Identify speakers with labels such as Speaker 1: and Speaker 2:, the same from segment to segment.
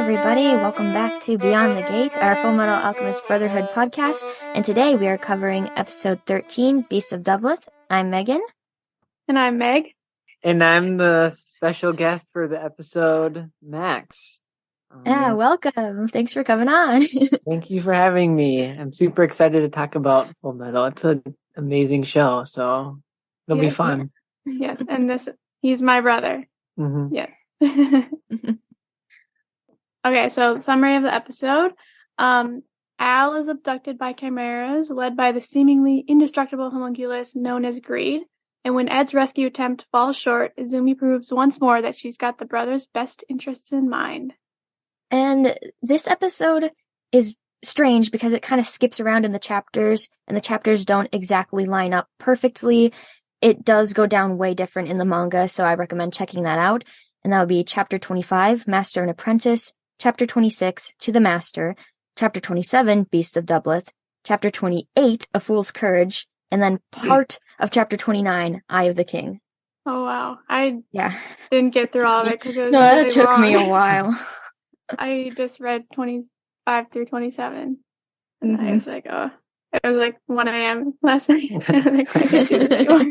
Speaker 1: everybody. Welcome back to Beyond the Gate, our Full Metal Alchemist Brotherhood podcast. And today we are covering episode 13, Beasts of Dublith. I'm Megan.
Speaker 2: And I'm Meg.
Speaker 3: And I'm the special guest for the episode, Max.
Speaker 1: Welcome. Thanks for coming on.
Speaker 3: Thank you for having me. I'm super excited to talk about Full Metal. It's an amazing show, so it'll be fun.
Speaker 2: Yes, and he's my brother.
Speaker 3: Mm-hmm.
Speaker 2: Yes. Okay, so summary of the episode. Al is abducted by chimeras, led by the seemingly indestructible homunculus known as Greed. And when Ed's rescue attempt falls short, Izumi proves once more that she's got the brothers' best interests in mind.
Speaker 1: And this episode is strange because it kind of skips around in the chapters, and the chapters don't exactly line up perfectly. It does go down way different in the manga, so I recommend checking that out. And that would be Chapter 25, Master and Apprentice, Chapter 26, To the Master, Chapter 27, Beasts of Dublith, Chapter 28, A Fool's Courage, and then part of Chapter 29, Eye of the King.
Speaker 2: Oh, wow. I didn't get through all of it because it was
Speaker 1: No,
Speaker 2: really
Speaker 1: that took
Speaker 2: long.
Speaker 1: me a while.
Speaker 2: I just read 25 through 27. And
Speaker 1: Mm-hmm.
Speaker 2: I was like, oh, it was like 1 a.m. last night. I can't do this anymore.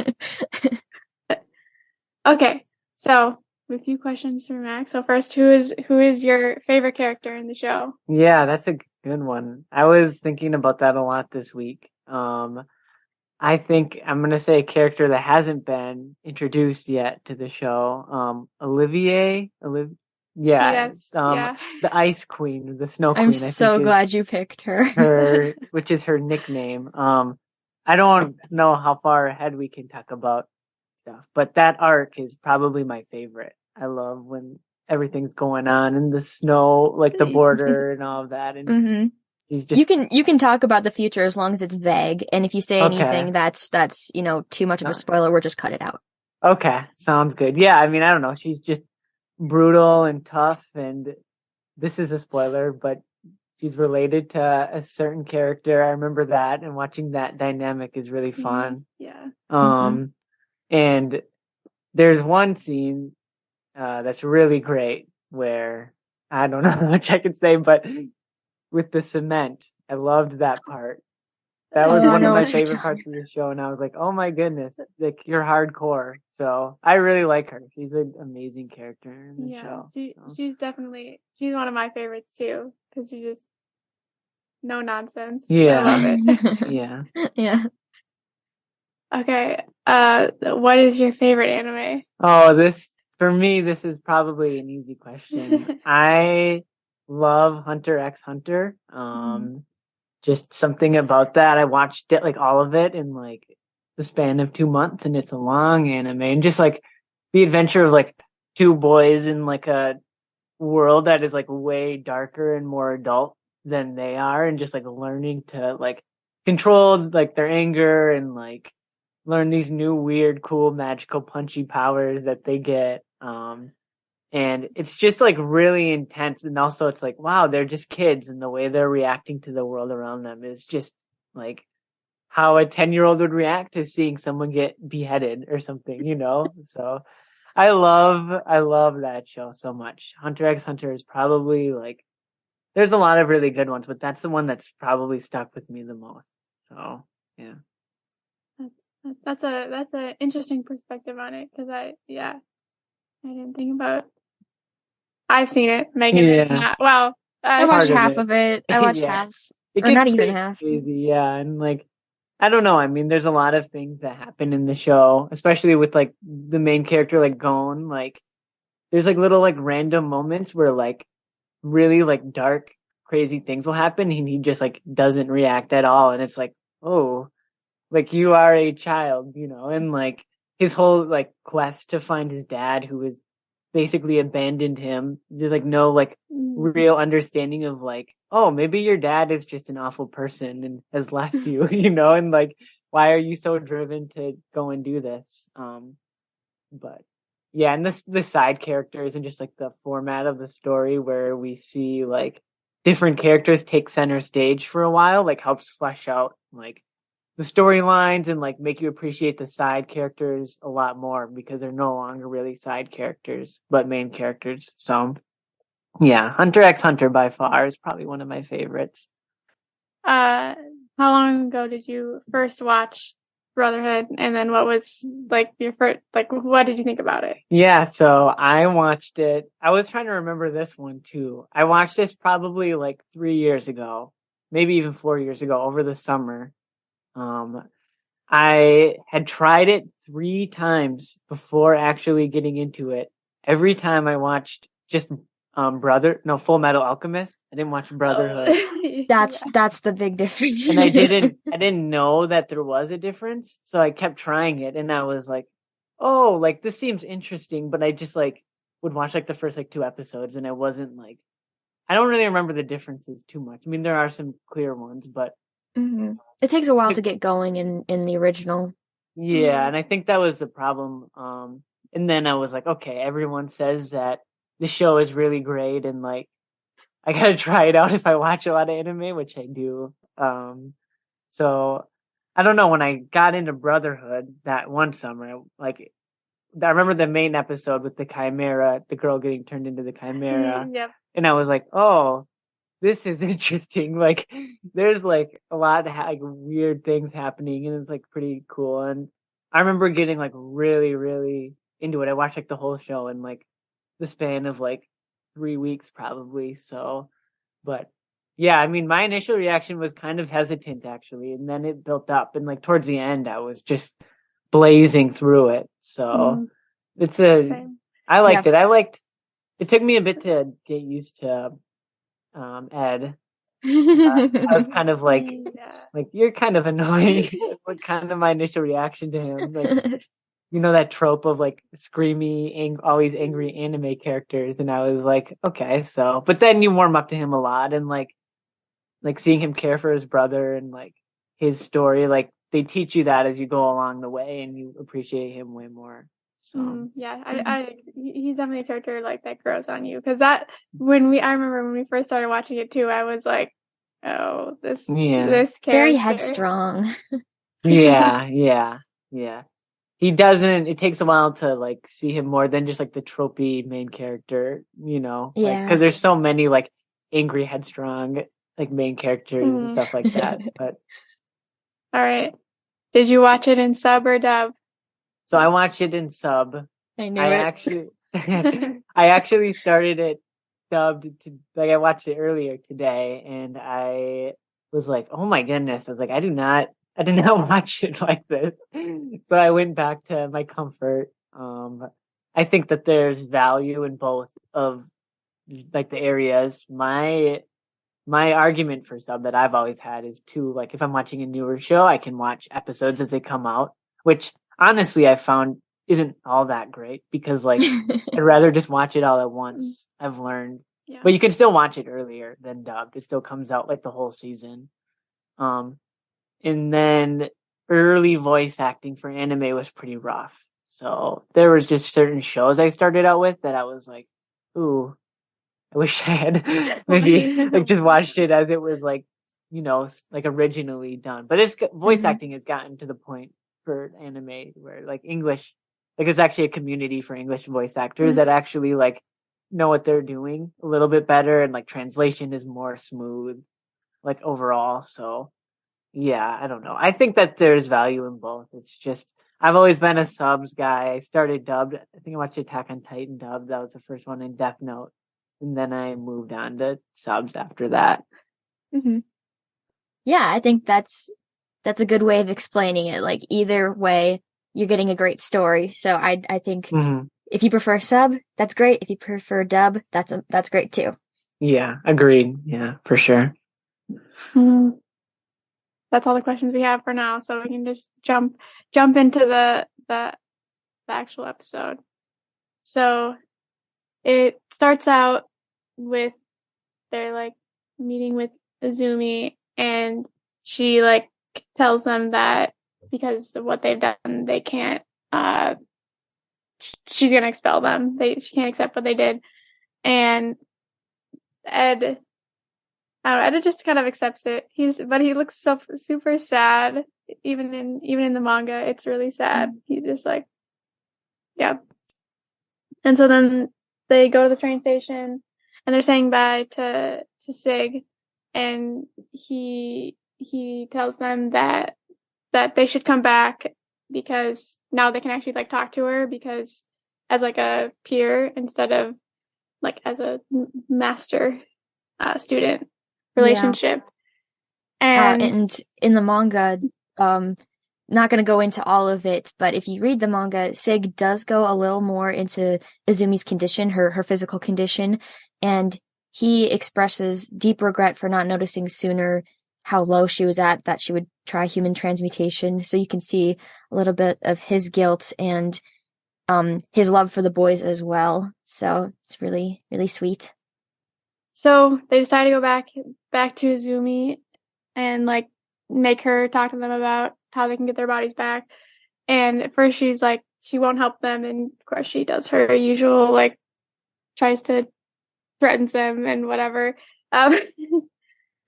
Speaker 2: Okay, so a few questions for Max. So first, who is your favorite character in the show?
Speaker 3: Yeah, that's a good one. I was thinking about that a lot this week. I think I'm going to say a character that hasn't been introduced yet to the show. Olivier?
Speaker 2: Yes,
Speaker 3: the Ice Queen, the Snow Queen.
Speaker 1: I'm so glad you picked
Speaker 3: her, which is her nickname. I don't know how far ahead we can talk about stuff, but that arc is probably my favorite. I love when everything's going on in the snow, like the border and all of that. And
Speaker 1: mm-hmm.
Speaker 3: he's just
Speaker 1: you can talk about the future as long as it's vague. And if you say anything that's too much of a spoiler, we'll just cut it out.
Speaker 3: Okay, sounds good. Yeah, I mean, I don't know. She's just brutal and tough, and this is a spoiler, but she's related to a certain character. I remember that, and watching that dynamic is really fun.
Speaker 2: Yeah.
Speaker 3: And there's one scene that's really great where I don't know how much I can say, but with the cement, I loved that part. That was one of my favorite parts of the show, and I was like, oh my goodness, like, you're hardcore. So I really like her. She's an amazing character in the show.
Speaker 2: She's one of my favorites too, because she's just no nonsense.
Speaker 3: Yeah.
Speaker 2: I love it.
Speaker 3: Yeah.
Speaker 1: Yeah.
Speaker 2: Okay, what is your favorite anime?
Speaker 3: Oh, for me, this is probably an easy question. I love Hunter x Hunter. Just something about that. I watched it, like, all of it in like the span of 2 months, and it's a long anime, and just like the adventure of like two boys in like a world that is like way darker and more adult than they are, and just like learning to like control like their anger and like learn these new weird, cool, magical, punchy powers that they get. And it's just like really intense. And also it's like, wow, they're just kids, and the way they're reacting to the world around them is just like how a 10-year-old would react to seeing someone get beheaded or something, you know? So I love that show so much. Hunter x Hunter is probably like, there's a lot of really good ones, but that's the one that's probably stuck with me the most. So yeah.
Speaker 2: That's a interesting perspective on it, because I didn't think about. I've seen it. Megan is not. Well,
Speaker 1: I watched half of it. I watched half, or not even half.
Speaker 3: Crazy, yeah, and like, I don't know. I mean, there's a lot of things that happen in the show, especially with like the main character, like Gon. Like, there's like little like random moments where like really like dark, crazy things will happen, and he just like doesn't react at all, and it's like, oh, like, you are a child, you know, and like his whole like quest to find his dad, who is basically abandoned him. There's like no like real understanding of like, oh, maybe your dad is just an awful person and has left you, you know, and like, why are you so driven to go and do this? But yeah, and the side characters and just like the format of the story where we see like different characters take center stage for a while, like, helps flesh out like the storylines and like make you appreciate the side characters a lot more, because they're no longer really side characters but main characters. So Yeah, Hunter x Hunter by far is probably one of my favorites.
Speaker 2: How long ago did you first watch Brotherhood? And then what was like your first, like, what did you think about it?
Speaker 3: Yeah, so I watched it. I was trying to remember this one too. I watched this probably like 3 years ago, maybe even 4 years ago over the summer. I had tried it 3 times before actually getting into it. Every time I watched just Full Metal Alchemist. I didn't watch Brotherhood.
Speaker 1: That's the big difference.
Speaker 3: And I didn't know that there was a difference. So I kept trying it and I was like, oh, like this seems interesting, but I just like would watch like the first like 2 episodes and I wasn't like I don't really remember the differences too much. I mean, there are some clear ones, but
Speaker 1: It takes a while to get going in the original.
Speaker 3: yeah, and I think that was the problem. And then I was like, okay, everyone says that the show is really great and like I gotta try it out if I watch a lot of anime, which I do. So I don't know, when I got into Brotherhood that one summer, like I remember the main episode with the Chimera, the girl getting turned into the Chimera.
Speaker 2: Yep.
Speaker 3: And I was like, oh, this is interesting. Like, there's like a lot of like weird things happening, and it's like pretty cool. And I remember getting like really, really into it. I watched like the whole show in like the span of like 3 weeks, probably. So, but yeah, I mean, my initial reaction was kind of hesitant actually, and then it built up, and like towards the end, I was just blazing through it. So it's
Speaker 2: Same.
Speaker 3: I liked it. It took me a bit to get used to Ed. I was kind of like you're kind of annoying. What kind of my initial reaction to him? Like, you know, that trope of like screamy, always angry anime characters. And I was like, okay, so, but then you warm up to him a lot and like seeing him care for his brother and like his story, like they teach you that as you go along the way and you appreciate him way more. So
Speaker 2: he's definitely a character like that grows on you, because I remember when we first started watching it too, I was like, oh, this character,
Speaker 1: very headstrong.
Speaker 3: yeah. It takes a while to like see him more than just like the tropey main character, you know, like, cause there's so many like angry, headstrong, like main characters and stuff like that. But
Speaker 2: all right, did you watch it in sub or dub?
Speaker 3: So I watched it in sub.
Speaker 1: I knew it.
Speaker 3: Actually, I actually started it dubbed. I watched it earlier today, and I was like, "Oh my goodness!" I was like, "I did not watch it like this." So I went back to my comfort. I think that there's value in both of like the areas. My argument for sub that I've always had is to like if I'm watching a newer show, I can watch episodes as they come out, which honestly I found isn't all that great because like I'd rather just watch it all at once. I've learned. Yeah. But you can still watch it earlier than dubbed. It still comes out like the whole season. And then early voice acting for anime was pretty rough. So there was just certain shows I started out with that I was like, ooh, I wish I had maybe like just watched it as it was like, you know, like originally done. But it's voice acting has gotten to the point for anime where like English, like there's actually a community for English voice actors that actually like know what they're doing a little bit better, and like translation is more smooth like overall. So yeah, I don't know. I think that there's value in both. It's just I've always been a subs guy. I started dubbed. I think I watched Attack on Titan dubbed. That was the first one, in Death Note. And then I moved on to subs after that.
Speaker 1: Yeah, I think that's a good way of explaining it. Like either way, you're getting a great story. So I think if you prefer sub, that's great. If you prefer dub, that's great too.
Speaker 3: Yeah, agreed. Yeah, for sure.
Speaker 2: That's all the questions we have for now. So we can just jump into the actual episode. So it starts out with they're like meeting with Izumi, and she like tells them that because of what they've done, they can't. She's gonna expel them. She can't accept what they did, and Ed just kind of accepts it. But he looks so super sad. Even in the manga, it's really sad. He's just like, yeah. And so then they go to the train station, and they're saying bye to Sig, and he tells them that they should come back because now they can actually like talk to her, because as like a peer instead of like as a master student relationship.
Speaker 1: And in the manga, not going to go into all of it, but if you read the manga, Sig does go a little more into Izumi's condition, her physical condition, and he expresses deep regret for not noticing sooner how low she was at, that she would try human transmutation. So you can see a little bit of his guilt and his love for the boys as well. So it's really, really sweet.
Speaker 2: So they decide to go back to Izumi and like make her talk to them about how they can get their bodies back. And at first she's like, she won't help them, and of course she does her usual, like tries to threatens them and whatever.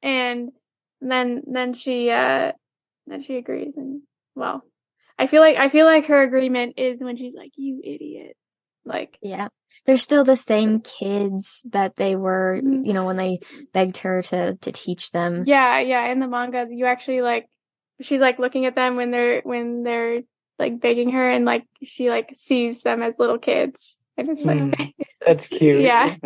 Speaker 2: And then she agrees, and well, I feel like her agreement is when she's like, "You idiot." Like,
Speaker 1: yeah, they're still the same kids that they were, when they begged her to teach them.
Speaker 2: Yeah. In the manga, you actually like, she's like looking at them when they're like begging her, and like she like sees them as little kids, and it's like
Speaker 3: that's cute.
Speaker 2: Yeah.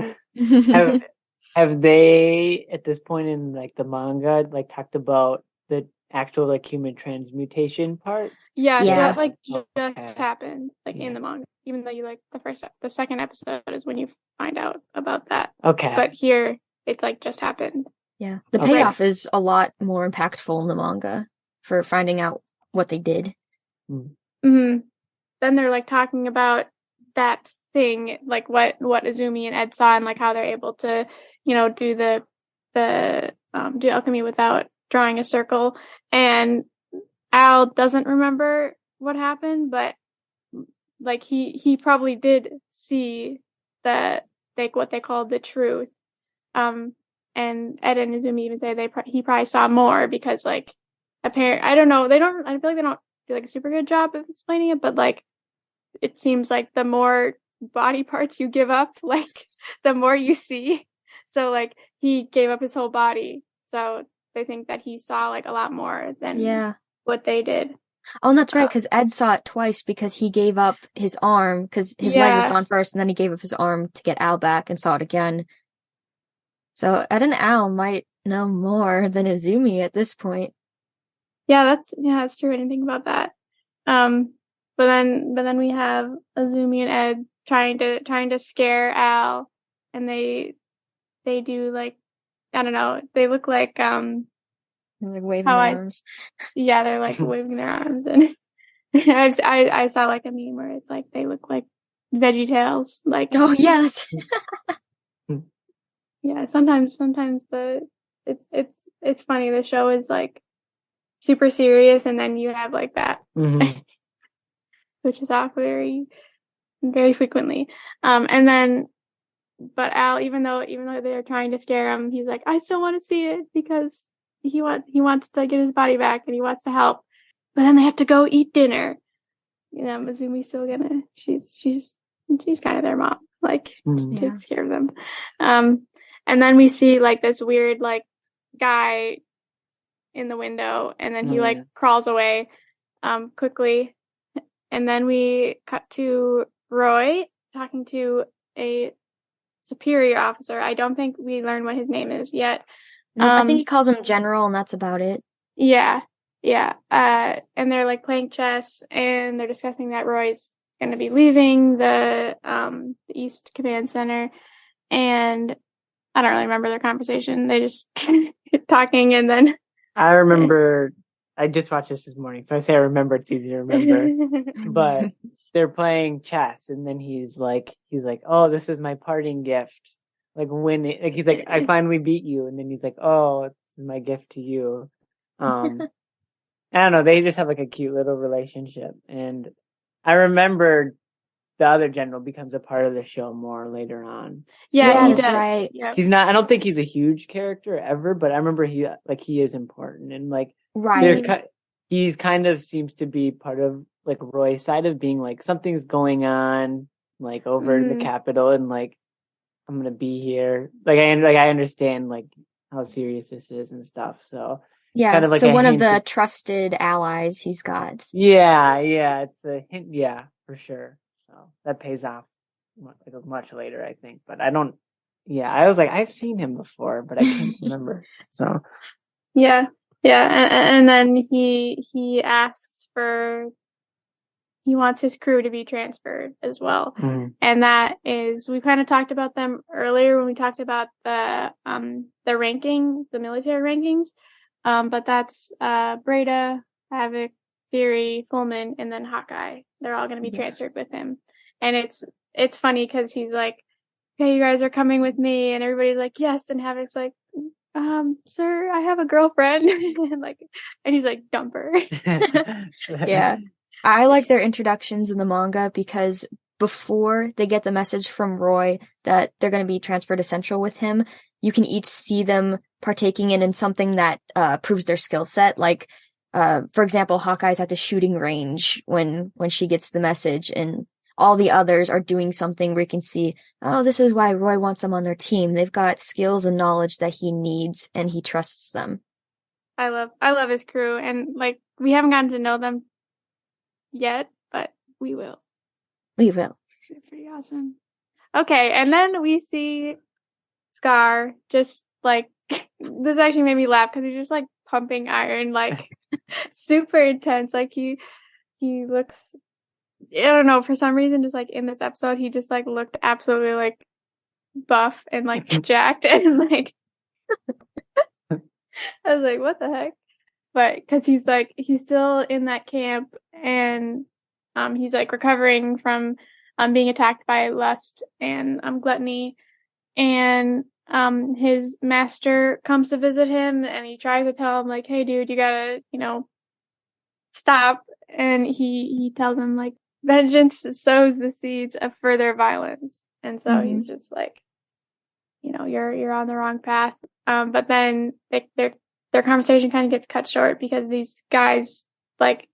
Speaker 3: Have they at this point in like the manga like talked about the actual like human transmutation part?
Speaker 2: Yeah. So that like just happened like in the manga, even though you like the second episode is when you find out about that.
Speaker 3: Okay.
Speaker 2: But here it's like just happened.
Speaker 1: Yeah. The payoff is a lot more impactful in the manga for finding out what they did.
Speaker 2: Mm-hmm. Then they're like talking about that thing, like what Izumi and Ed saw, and like how they're able to, do do alchemy without drawing a circle. And Al doesn't remember what happened, but like he probably did see the like what they called the truth. And Ed and Izumi even say he probably saw more, because like apparently, I don't know, I feel like they don't do like a super good job of explaining it, but like it seems like the more body parts you give up, like the more you see. So like he gave up his whole body, so they think that he saw like a lot more than what they did.
Speaker 1: Oh, and that's right, because Ed saw it twice, because he gave up his arm, because his leg was gone first, and then he gave up his arm to get Al back and saw it again. So Ed and Al might know more than Izumi at this point.
Speaker 2: Yeah, that's true. I didn't think about that. But then we have Izumi and Ed trying to scare Al, and they do like, I don't know, they look like
Speaker 1: they're like waving their arms.
Speaker 2: Yeah, they're like waving their arms, and I saw like a meme where it's like they look like Veggie Tales. Like,
Speaker 1: oh yeah, that's
Speaker 2: yeah. Sometimes it's funny. The show is like super serious, and then you have like that, which is off very, very frequently. And then, but Al, even though they're trying to scare him, he's like, I still want to see it, because he wants to get his body back, and he wants to help. But then they have to go eat dinner. Mizumi's still gonna. She's kind of their mom, like takes care of them. And then we see like this weird like guy in the window, and then he like crawls away quickly, and then we cut to Roy talking to a superior officer. I don't think we learn what his name is yet.
Speaker 1: No, I think he calls him General, and that's about it.
Speaker 2: Yeah. And they're like playing chess, and they're discussing that Roy's going to be leaving the East Command Center, and I don't really remember their conversation. They just talking, and then
Speaker 3: I remember. I just watched this morning, so I say I remember. It's easy to remember. But they're playing chess, and then he's like, "Oh, this is my parting gift." Like he's like, "I finally beat you," and then he's like, "Oh, this is my gift to you." I don't know. They just have like a cute little relationship, and I remember the other general becomes a part of the show more later on.
Speaker 2: Yeah,
Speaker 1: that's right.
Speaker 2: Yep.
Speaker 3: He's not. I don't think he's a huge character ever, but I remember he is important, and like he's kind of seems to be part of like Roy's side of being like something's going on like over in the capital, and like I'm gonna be here. I understand like how serious this is and stuff. So it's kind
Speaker 1: Yeah,
Speaker 3: of like
Speaker 1: so
Speaker 3: a
Speaker 1: one of
Speaker 3: hint.
Speaker 1: the trusted allies he's got.
Speaker 3: Yeah, it's a hint. Yeah, for sure. So that pays off much later, I think. But I don't. Yeah, I was like, I've seen him before, but I can't remember. So
Speaker 2: Yeah. And then he asks for, he wants his crew to be transferred as well. And that is, we kind of talked about them earlier when we talked about the ranking, the military rankings. But that's Breda, Havoc, Fury, Fullman, and then Hawkeye. They're all going to be transferred with him. And it's funny because he's like, "Hey, you guys are coming with me," and everybody's like, "Yes," and Havoc's like, "Sir, I have a girlfriend," and he's like, "Dump her."
Speaker 1: Yeah. I like their introductions in the manga because before they get the message from Roy that they're going to be transferred to Central with him, you can each see them partaking in something that proves their skill set. Like, for example, Hawkeye's at the shooting range when she gets the message, and all the others are doing something where you can see, oh, this is why Roy wants them on their team. They've got skills and knowledge that he needs, and he trusts them.
Speaker 2: I love his crew, and like we haven't gotten to know them yet, but we will.
Speaker 1: We will.
Speaker 2: They're pretty awesome. Okay, and then we see Scar just like this actually made me laugh because he's just like pumping iron, like super intense. Like he looks, I don't know, for some reason, just like in this episode, he just like looked absolutely like buff and like jacked and like I was like, what the heck? But because he's still in that camp and he's like recovering from being attacked by lust and gluttony, and his master comes to visit him and he tries to tell him like, hey dude, you gotta, stop, and he tells him like, vengeance sows the seeds of further violence, and so he's just like, you're on the wrong path. But then their conversation kind of gets cut short because these guys like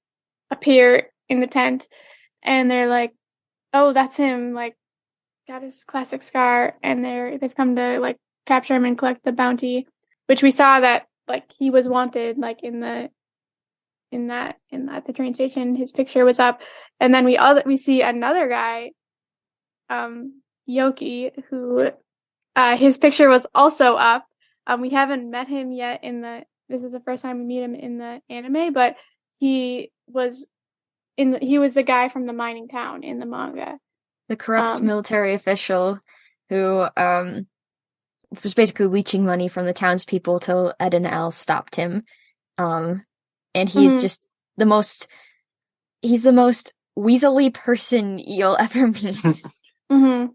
Speaker 2: appear in the tent and they're like, oh, that's him, like got his classic scar, and they've come to like capture him and collect the bounty, which we saw that like he was wanted like in the train station, his picture was up, and then we see another guy, Yoki, who his picture was also up. We haven't met him yet this is the first time we meet him in the anime, but he was the guy from the mining town in the manga.
Speaker 1: The corrupt military official who was basically leeching money from the townspeople till Ed and Al stopped him. And he's just he's the most weaselly person you'll ever meet.
Speaker 2: I don't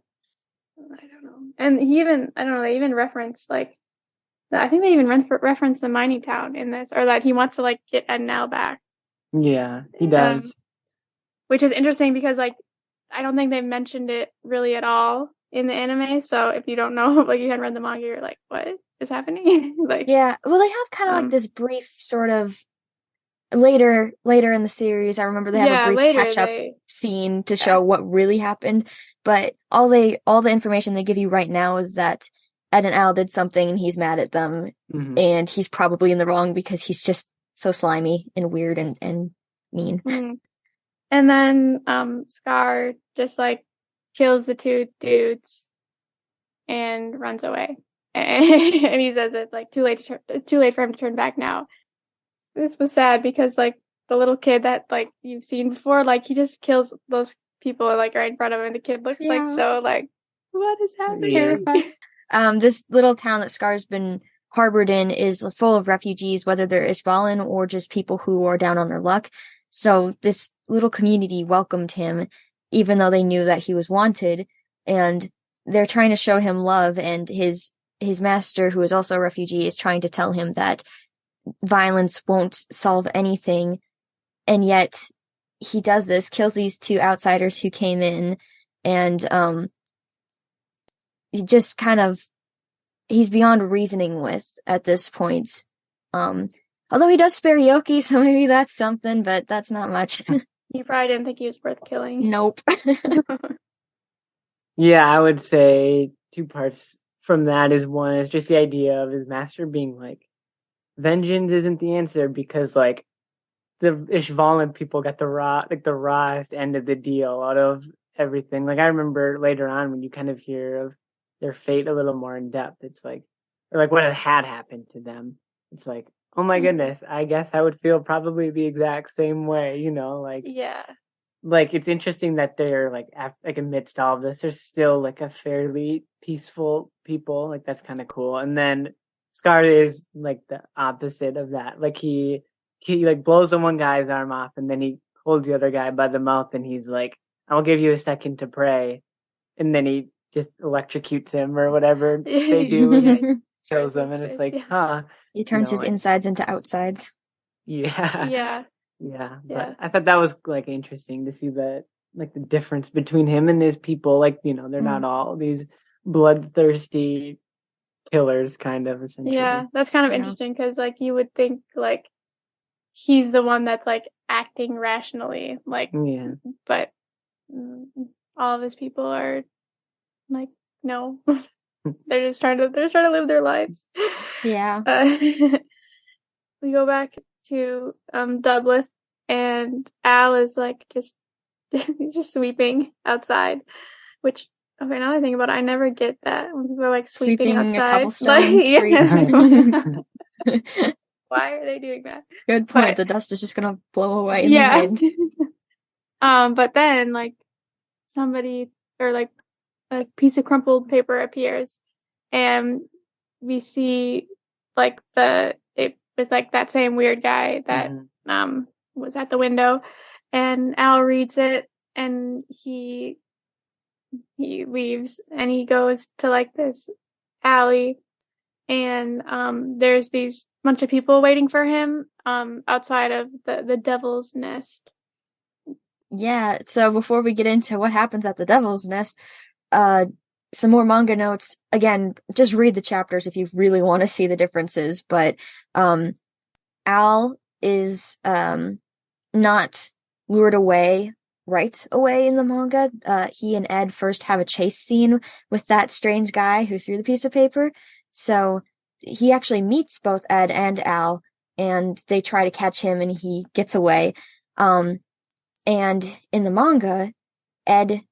Speaker 2: know. And they even reference like, I think they even reference the mining town in this, or that he wants to like get Ed and Al back.
Speaker 3: Yeah, he does.
Speaker 2: Which is interesting because like, I don't think they've mentioned it really at all in the anime. So if you don't know, like you hadn't read the manga, you're like, what is happening? Like,
Speaker 1: yeah, well, they have kind of like this brief sort of later in the series. I remember they have a brief catch-up scene to show what really happened. But all the information they give you right now is that Ed and Al did something and he's mad at them, and he's probably in the wrong because he's just so slimy and weird and mean.
Speaker 2: And then Scar just like kills the two dudes and runs away. And he says it's like too late for him to turn back now. This was sad because like the little kid that like you've seen before, like he just kills those people like right in front of him, and the kid looks like so like, what is happening?
Speaker 1: This little town that Scar's been harbored in is full of refugees, whether they're Ishvalan or just people who are down on their luck. So this little community welcomed him, even though they knew that he was wanted, and they're trying to show him love, and his master, who is also a refugee, is trying to tell him that violence won't solve anything, and yet he does this, kills these two outsiders who came in, and he just kind of, he's beyond reasoning with at this point. Although he does spare Yoki, so maybe that's something, but that's not much.
Speaker 2: You probably didn't think he was worth killing.
Speaker 1: Nope.
Speaker 3: Yeah, I would say two parts from that is one is just the idea of his master being like, vengeance isn't the answer because like the Ishvalan people got the rawest end of the deal out of everything. Like I remember later on when you kind of hear of their fate a little more in depth, it's like, or like what had happened to them. It's like, oh my goodness, I guess I would feel probably the exact same way, like,
Speaker 2: Yeah.
Speaker 3: Like it's interesting that they're like amidst all of this, they're still like a fairly peaceful people. Like that's kind of cool. And then Scar is like the opposite of that. Like he like blows the one guy's arm off, and then he holds the other guy by the mouth, and he's like, "I'll give you a second to pray," and then he just electrocutes him or whatever they do, and it kills him. And it's like, huh?
Speaker 1: He turns his insides into outsides.
Speaker 3: Yeah.
Speaker 2: Yeah.
Speaker 3: Yeah, but I thought that was like interesting to see that, like the difference between him and his people. Like, they're not all these bloodthirsty killers, kind of, essentially.
Speaker 2: Yeah, that's kind of interesting because, like, you would think like he's the one that's like acting rationally, like, but all of his people are like, no, they're just trying to live their lives.
Speaker 1: Yeah.
Speaker 2: We go back to Dublith, and Al is like just sweeping outside, which, okay, now that I think about it, I never get that when people are like sweeping outside.
Speaker 1: A cobblestone street.
Speaker 2: Why are they doing that?
Speaker 1: Good point. The dust is just gonna blow away in the wind.
Speaker 2: But then like somebody or like a piece of crumpled paper appears, and we see like it was like that same weird guy that was at the window, and Al reads it, and he leaves, and he goes to like this alley, and there's these bunch of people waiting for him outside of the Devil's Nest.
Speaker 1: Yeah, so before we get into what happens at the Devil's Nest, some more manga notes. Again, just read the chapters if you really want to see the differences, but Al is not lured away right away in the manga. He and Ed first have a chase scene with that strange guy who threw the piece of paper. So he actually meets both Ed and Al, and they try to catch him, and he gets away. And in the manga, Ed,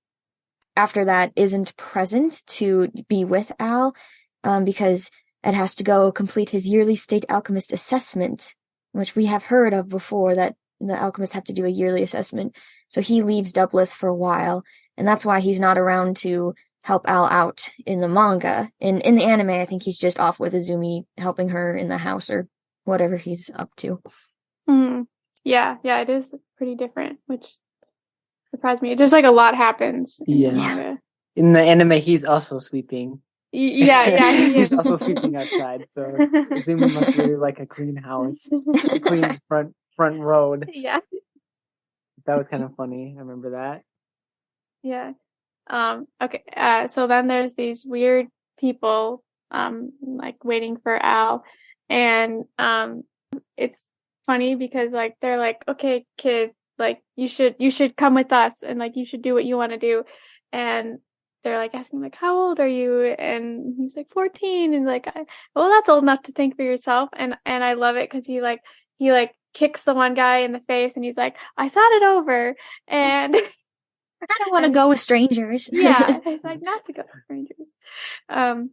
Speaker 1: after that, isn't present to be with Al, because Ed has to go complete his yearly state alchemist assessment, which we have heard of before, that the alchemists have to do a yearly assessment. So he leaves Dublith for a while, and that's why he's not around to help Al out in the manga. In the anime, I think he's just off with Izumi, helping her in the house or whatever he's up to.
Speaker 2: Yeah, it is pretty different, which surprised me. Just like a lot happens in the manga.
Speaker 3: In the anime, he's also sweeping.
Speaker 2: Yeah, he is.
Speaker 3: He's also sweeping outside, so Izumi must really like a clean house, a clean front road.
Speaker 2: Yeah.
Speaker 3: That was kind of funny. I remember that.
Speaker 2: Yeah. Okay. So then there's these weird people, like waiting for Al, and it's funny because like they're like, okay, kid, like you should come with us, and like you should do what you want to do, and they're like asking like, how old are you? And he's like 14, and like, well, that's old enough to think for yourself, and I love it because he kicks the one guy in the face, and he's like, I thought it over, and
Speaker 1: I don't want to go with strangers.
Speaker 2: Yeah, it's like not to go with strangers. And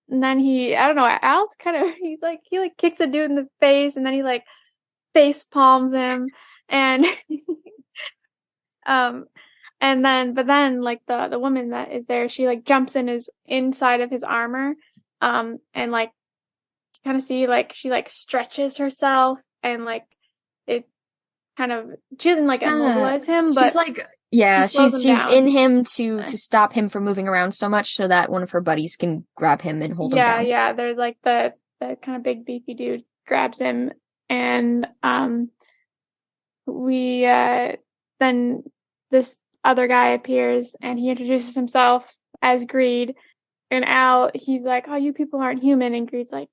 Speaker 2: then I don't know, Al's kind of, he kicks a dude in the face, and then he like face palms him, and but then like the woman that is there, she like jumps in inside of his armor, and like you kind of see like she like stretches herself, and like it kind of, she doesn't like immobilize him, but
Speaker 1: she's like, yeah, she's in him to stop him from moving around so much, so that one of her buddies can grab him and hold him down.
Speaker 2: Yeah, there's like the kind of big beefy dude grabs him, and we then this other guy appears, and he introduces himself as Greed, and Al, he's like, oh, you people aren't human, and Greed's like,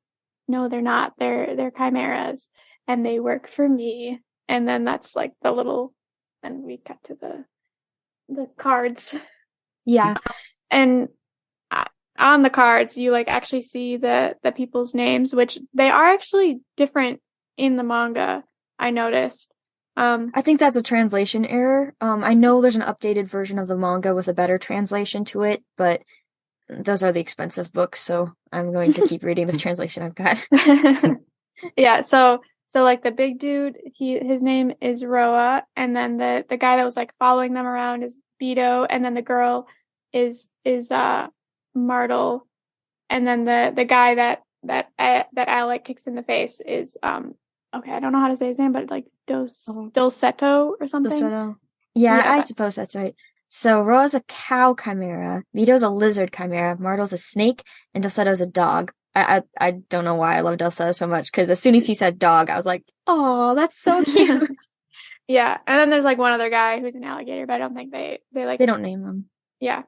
Speaker 2: no, they're not, they're chimeras, and they work for me. And then that's like and we cut to the cards.
Speaker 1: Yeah.
Speaker 2: And on the cards, you like actually see the people's names, which they are actually different in the manga, I noticed.
Speaker 1: I think that's a translation error. I know there's an updated version of the manga with a better translation to it, but those are the expensive books, so I'm going to keep reading the translation I've got.
Speaker 2: Yeah, so like the big dude, his name is Roa, and then the guy that was like following them around is Beto, and then the girl is Martel, and then the guy that Alec kicks in the face is okay, I don't know how to say his name, but like Dulceto or something.
Speaker 1: Dulceto. Yeah, I suppose that's right. So Roa's a cow chimera, Vito's a lizard chimera, Martel's a snake, and Dulceto's a dog. I don't know why I love Dulceto so much, because as soon as he said dog, I was like, oh, that's so cute.
Speaker 2: Yeah, and then there's like one other guy who's an alligator, but I don't think they
Speaker 1: don't name them.
Speaker 2: Yeah.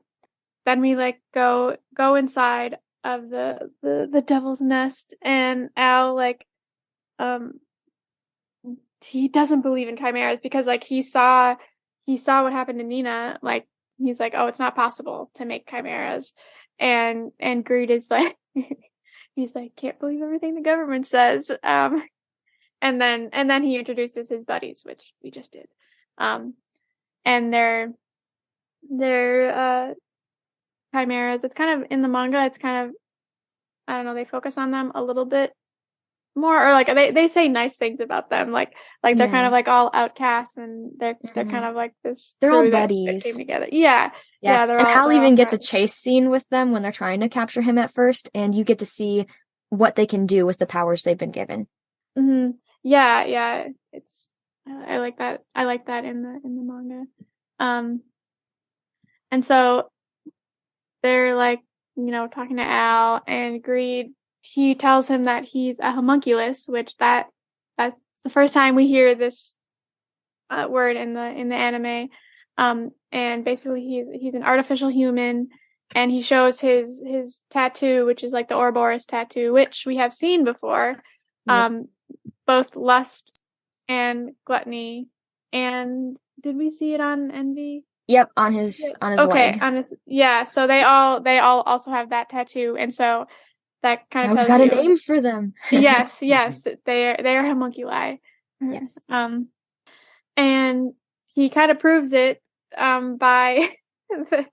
Speaker 2: Then we like go inside of the devil's nest, and Al like he doesn't believe in chimeras because like he saw what happened to Nina. Like he's like, oh, it's not possible to make chimeras, and Greed is like he's like, can't believe everything the government says. And then he introduces his buddies, which we just did. And they're chimeras. It's kind of in the manga. It's kind of, I don't know. They focus on them a little bit more, or like they say nice things about them. Like they're kind of like all outcasts, and they're kind of like this.
Speaker 1: They're all buddies.
Speaker 2: That came together. Yeah.
Speaker 1: And Al even gets a chase scene with them when they're trying to capture him at first, and you get to see what they can do with the powers they've been given.
Speaker 2: Mm-hmm. Yeah. It's I like that. I like that in the manga. And so they're like, talking to Al, and Greed, he tells him that he's a homunculus, which that's the first time we hear this word in the anime. And basically he's an artificial human, and he shows his tattoo, which is like the ouroboros tattoo, which we have seen before. Yep. Both lust and gluttony. And did we see it on Envy?
Speaker 1: Yep, on his leg.
Speaker 2: So they all also have that tattoo, and so that kind of tells
Speaker 1: got a name for them.
Speaker 2: yes, they are homunculi.
Speaker 1: Yes.
Speaker 2: And he kind of proves it by the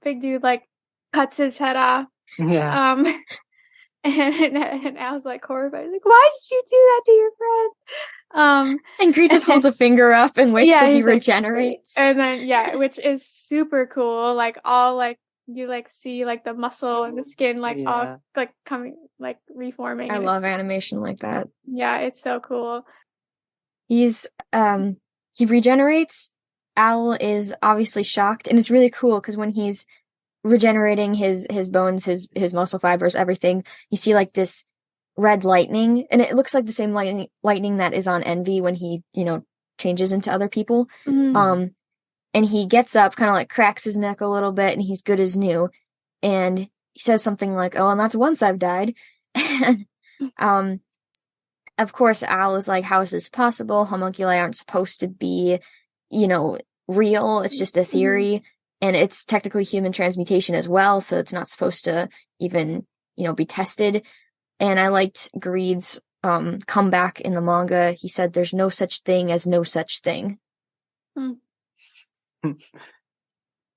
Speaker 2: big dude like cuts his head off.
Speaker 3: Yeah.
Speaker 2: And Al's like horrified, like, why did you do that to your friend?
Speaker 1: And Greed just holds a finger up and waits till he regenerates.
Speaker 2: Like, and then which is super cool. Like all like you like see like the muscle and the skin like all like coming like reforming.
Speaker 1: I love animation like that.
Speaker 2: Yeah, it's so cool.
Speaker 1: He regenerates. Al is obviously shocked, and it's really cool because when he's regenerating his bones, his muscle fibers, everything, you see like this red lightning, and it looks like the same lightning that is on Envy when he, changes into other people. Mm-hmm. And he gets up, kind of like cracks his neck a little bit, and he's good as new. And he says something like, "Oh, and that's once I've died." And, of course, Al is like, "How is this possible? Homunculi aren't supposed to be, real. It's just a theory." Mm-hmm. And it's technically human transmutation as well, so it's not supposed to even, be tested. And I liked Greed's comeback in the manga. He said, "There's no such thing as no such thing."
Speaker 2: I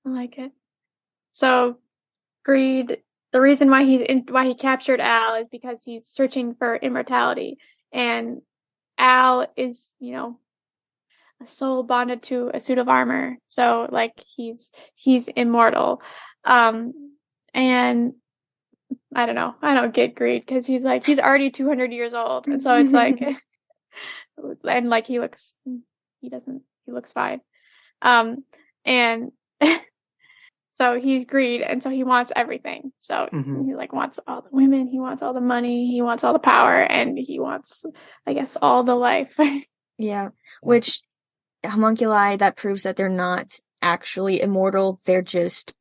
Speaker 2: like it. So Greed, the reason why he captured Al is because he's searching for immortality, and Al is, a soul bonded to a suit of armor. So like he's immortal. And I don't know. I don't get Greed because he's already 200 years old. And so it's like, and like he looks fine. And so he's Greed. And so he wants everything. So he like wants all the women. He wants all the money. He wants all the power, and he wants, I guess, all the life.
Speaker 1: Yeah. Which homunculi, that proves that they're not actually immortal. They're just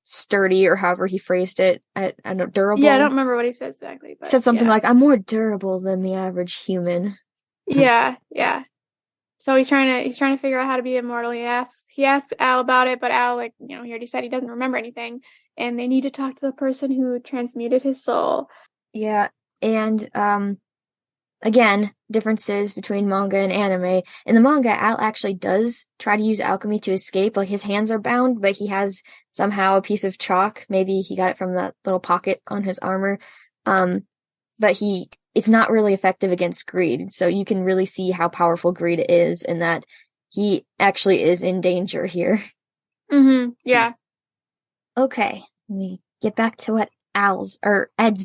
Speaker 1: sturdy, or however he phrased it. I know, durable.
Speaker 2: Yeah, I don't remember what he said exactly. But
Speaker 1: said something like, "I'm more durable than the average human."
Speaker 2: Yeah. So he's trying to figure out how to be immortal. He asks Al about it, but Al, like, he already said he doesn't remember anything. and they need to talk to the person who transmuted his soul.
Speaker 1: Yeah, and again, differences between manga and anime. In the manga, Al actually does try to use alchemy to escape. Like, his hands are bound, but he has somehow a piece of chalk. Maybe he got it from that little pocket on his armor. But it's not really effective against greed. So you can really see how powerful greed is, and that he actually is in danger here.
Speaker 2: Mm-hmm. Yeah.
Speaker 1: Okay, let me get back to what Ed's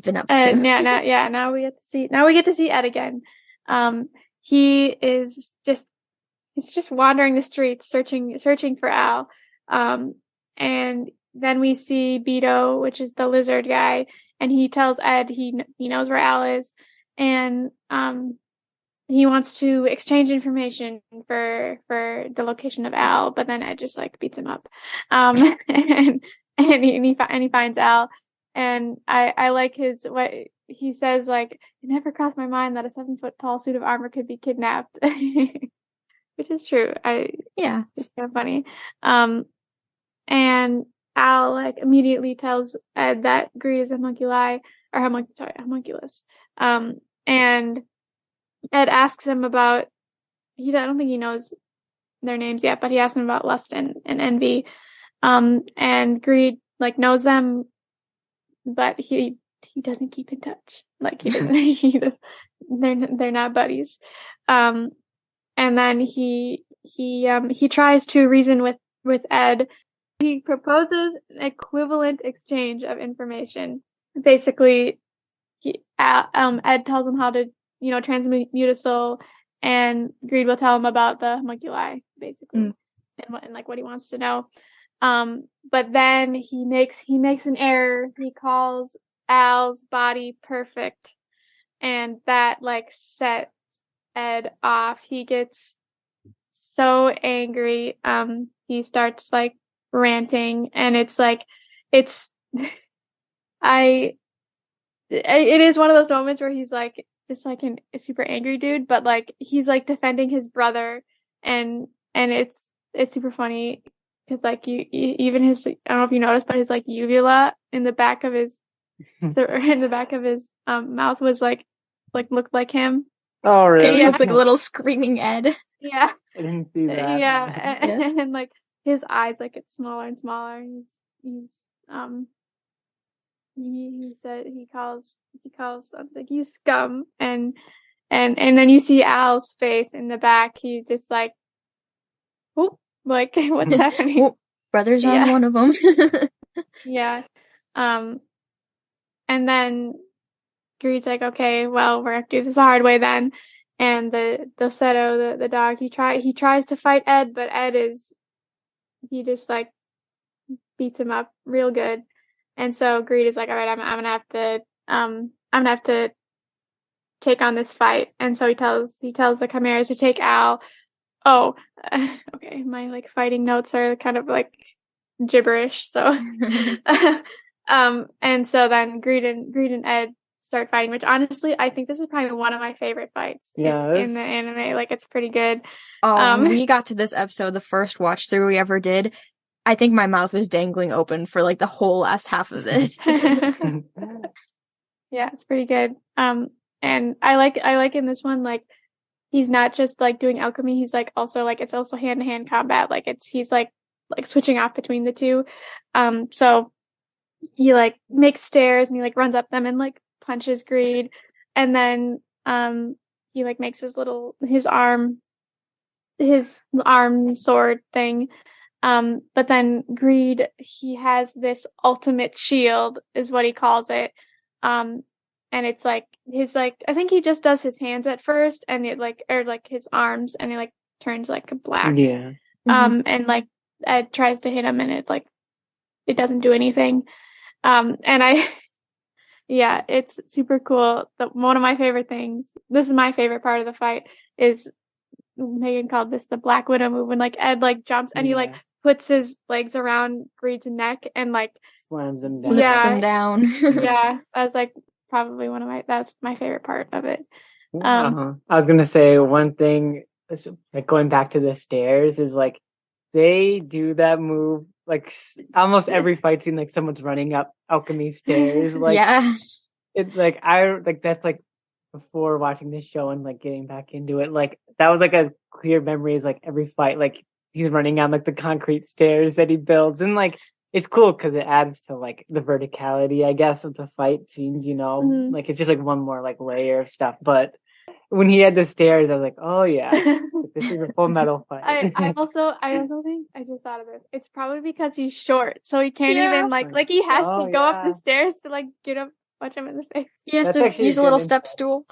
Speaker 1: been up to.
Speaker 2: Now we get to see Ed again. He's just wandering the streets searching for Al. And then we see Beto, which is the lizard guy, and he tells Ed he knows where Al is, and he wants to exchange information for the location of Al, but then Ed just like beats him up. And he finds Al. And I like what he says, like, it never crossed my mind that a 7-foot tall suit of armor could be kidnapped, which is true.
Speaker 1: Yeah,
Speaker 2: it's kind of funny. And Al like immediately tells Ed that greed is a homunculus. And Ed asks him about, I don't think he knows their names yet, but he asks him about lust and envy. And greed like knows them, but he doesn't keep in touch. Like he doesn't, they're not buddies. And then he tries to reason with Ed. He proposes an equivalent exchange of information. Basically, Ed tells him how to transmute a soul, and Greed will tell him about the homunculi, basically, and like what he wants to know. But then he makes an error. He calls Al's body perfect, and that like sets Ed off. He gets so angry. He starts like ranting, and it is one of those moments where he's like just like a super angry dude, but like he's like defending his brother, and it's super funny. Because like even his, I don't know if you noticed, but his like uvula in the back of his mouth was like looked like him.
Speaker 3: Oh really?
Speaker 1: He looked like a little screaming Ed.
Speaker 2: Yeah.
Speaker 3: I didn't see that.
Speaker 2: Yeah, and like his eyes like get smaller and smaller. He said he calls I was like, you scum, and then you see Al's face in the back. He just like, oh. Like, what's happening?
Speaker 1: Well, brothers on one of them.
Speaker 2: Yeah. And then Greed's like, okay, well, we're gonna do this the hard way then. And the Dosetto, the dog, he tries to fight Ed, but he just like beats him up real good. And so Greed is like, all right, I'm gonna have to take on this fight. And so he tells the chimeras to take Al. Oh, okay. My like fighting notes are kind of like gibberish. So, and so then Greed and Ed start fighting, which honestly, I think this is probably one of my favorite fights in the anime. Like, it's pretty good.
Speaker 1: When we got to this episode, the first watch through we ever did, I think my mouth was dangling open for like the whole last half of this.
Speaker 2: Yeah, it's pretty good. And I like in this one, like, he's not just like doing alchemy. He's like also like, it's also hand-to-hand combat. Like he's like switching off between the two. So he like makes stairs and he like runs up them and like punches Greed. And then, he like makes his arm sword thing. But then Greed, he has this ultimate shield is what he calls it. And it's like I think he just does his hands at first, and it like, or like his arms, and it like turns like black.
Speaker 3: Yeah.
Speaker 2: And like Ed tries to hit him, and it's like it doesn't do anything. And it's super cool. One of my favorite things. This is my favorite part of the fight. Is Megan called this the Black Widow move, when like Ed like jumps and he like puts his legs around Greed's neck and like
Speaker 3: slams him down.
Speaker 1: Lifts him down.
Speaker 2: Yeah, that's like probably that's my favorite part of it.
Speaker 3: I was gonna say one thing, like going back to the stairs, is like they do that move like almost every fight scene, like someone's running up alchemy stairs. Like
Speaker 1: Yeah.
Speaker 3: it's like that's like before watching this show and like getting back into it. Like that was like a clear memory. Is like every fight, like he's running on like the concrete stairs that he builds, and like it's cool because it adds to like the verticality, I guess, of the fight scenes. Like it's just like one more like layer of stuff. But when he had the stairs, I was like, oh yeah, this is a Full Metal fight.
Speaker 2: I also think I just thought of this. It's probably because he's short, so he can't
Speaker 1: Yeah.
Speaker 2: even like he has to go up
Speaker 3: yeah.
Speaker 2: the stairs to like get up, punch him in the face.
Speaker 1: He has
Speaker 3: That's
Speaker 1: to
Speaker 3: actually
Speaker 1: use
Speaker 3: a
Speaker 1: a little
Speaker 3: good
Speaker 1: step
Speaker 3: insight.
Speaker 1: stool.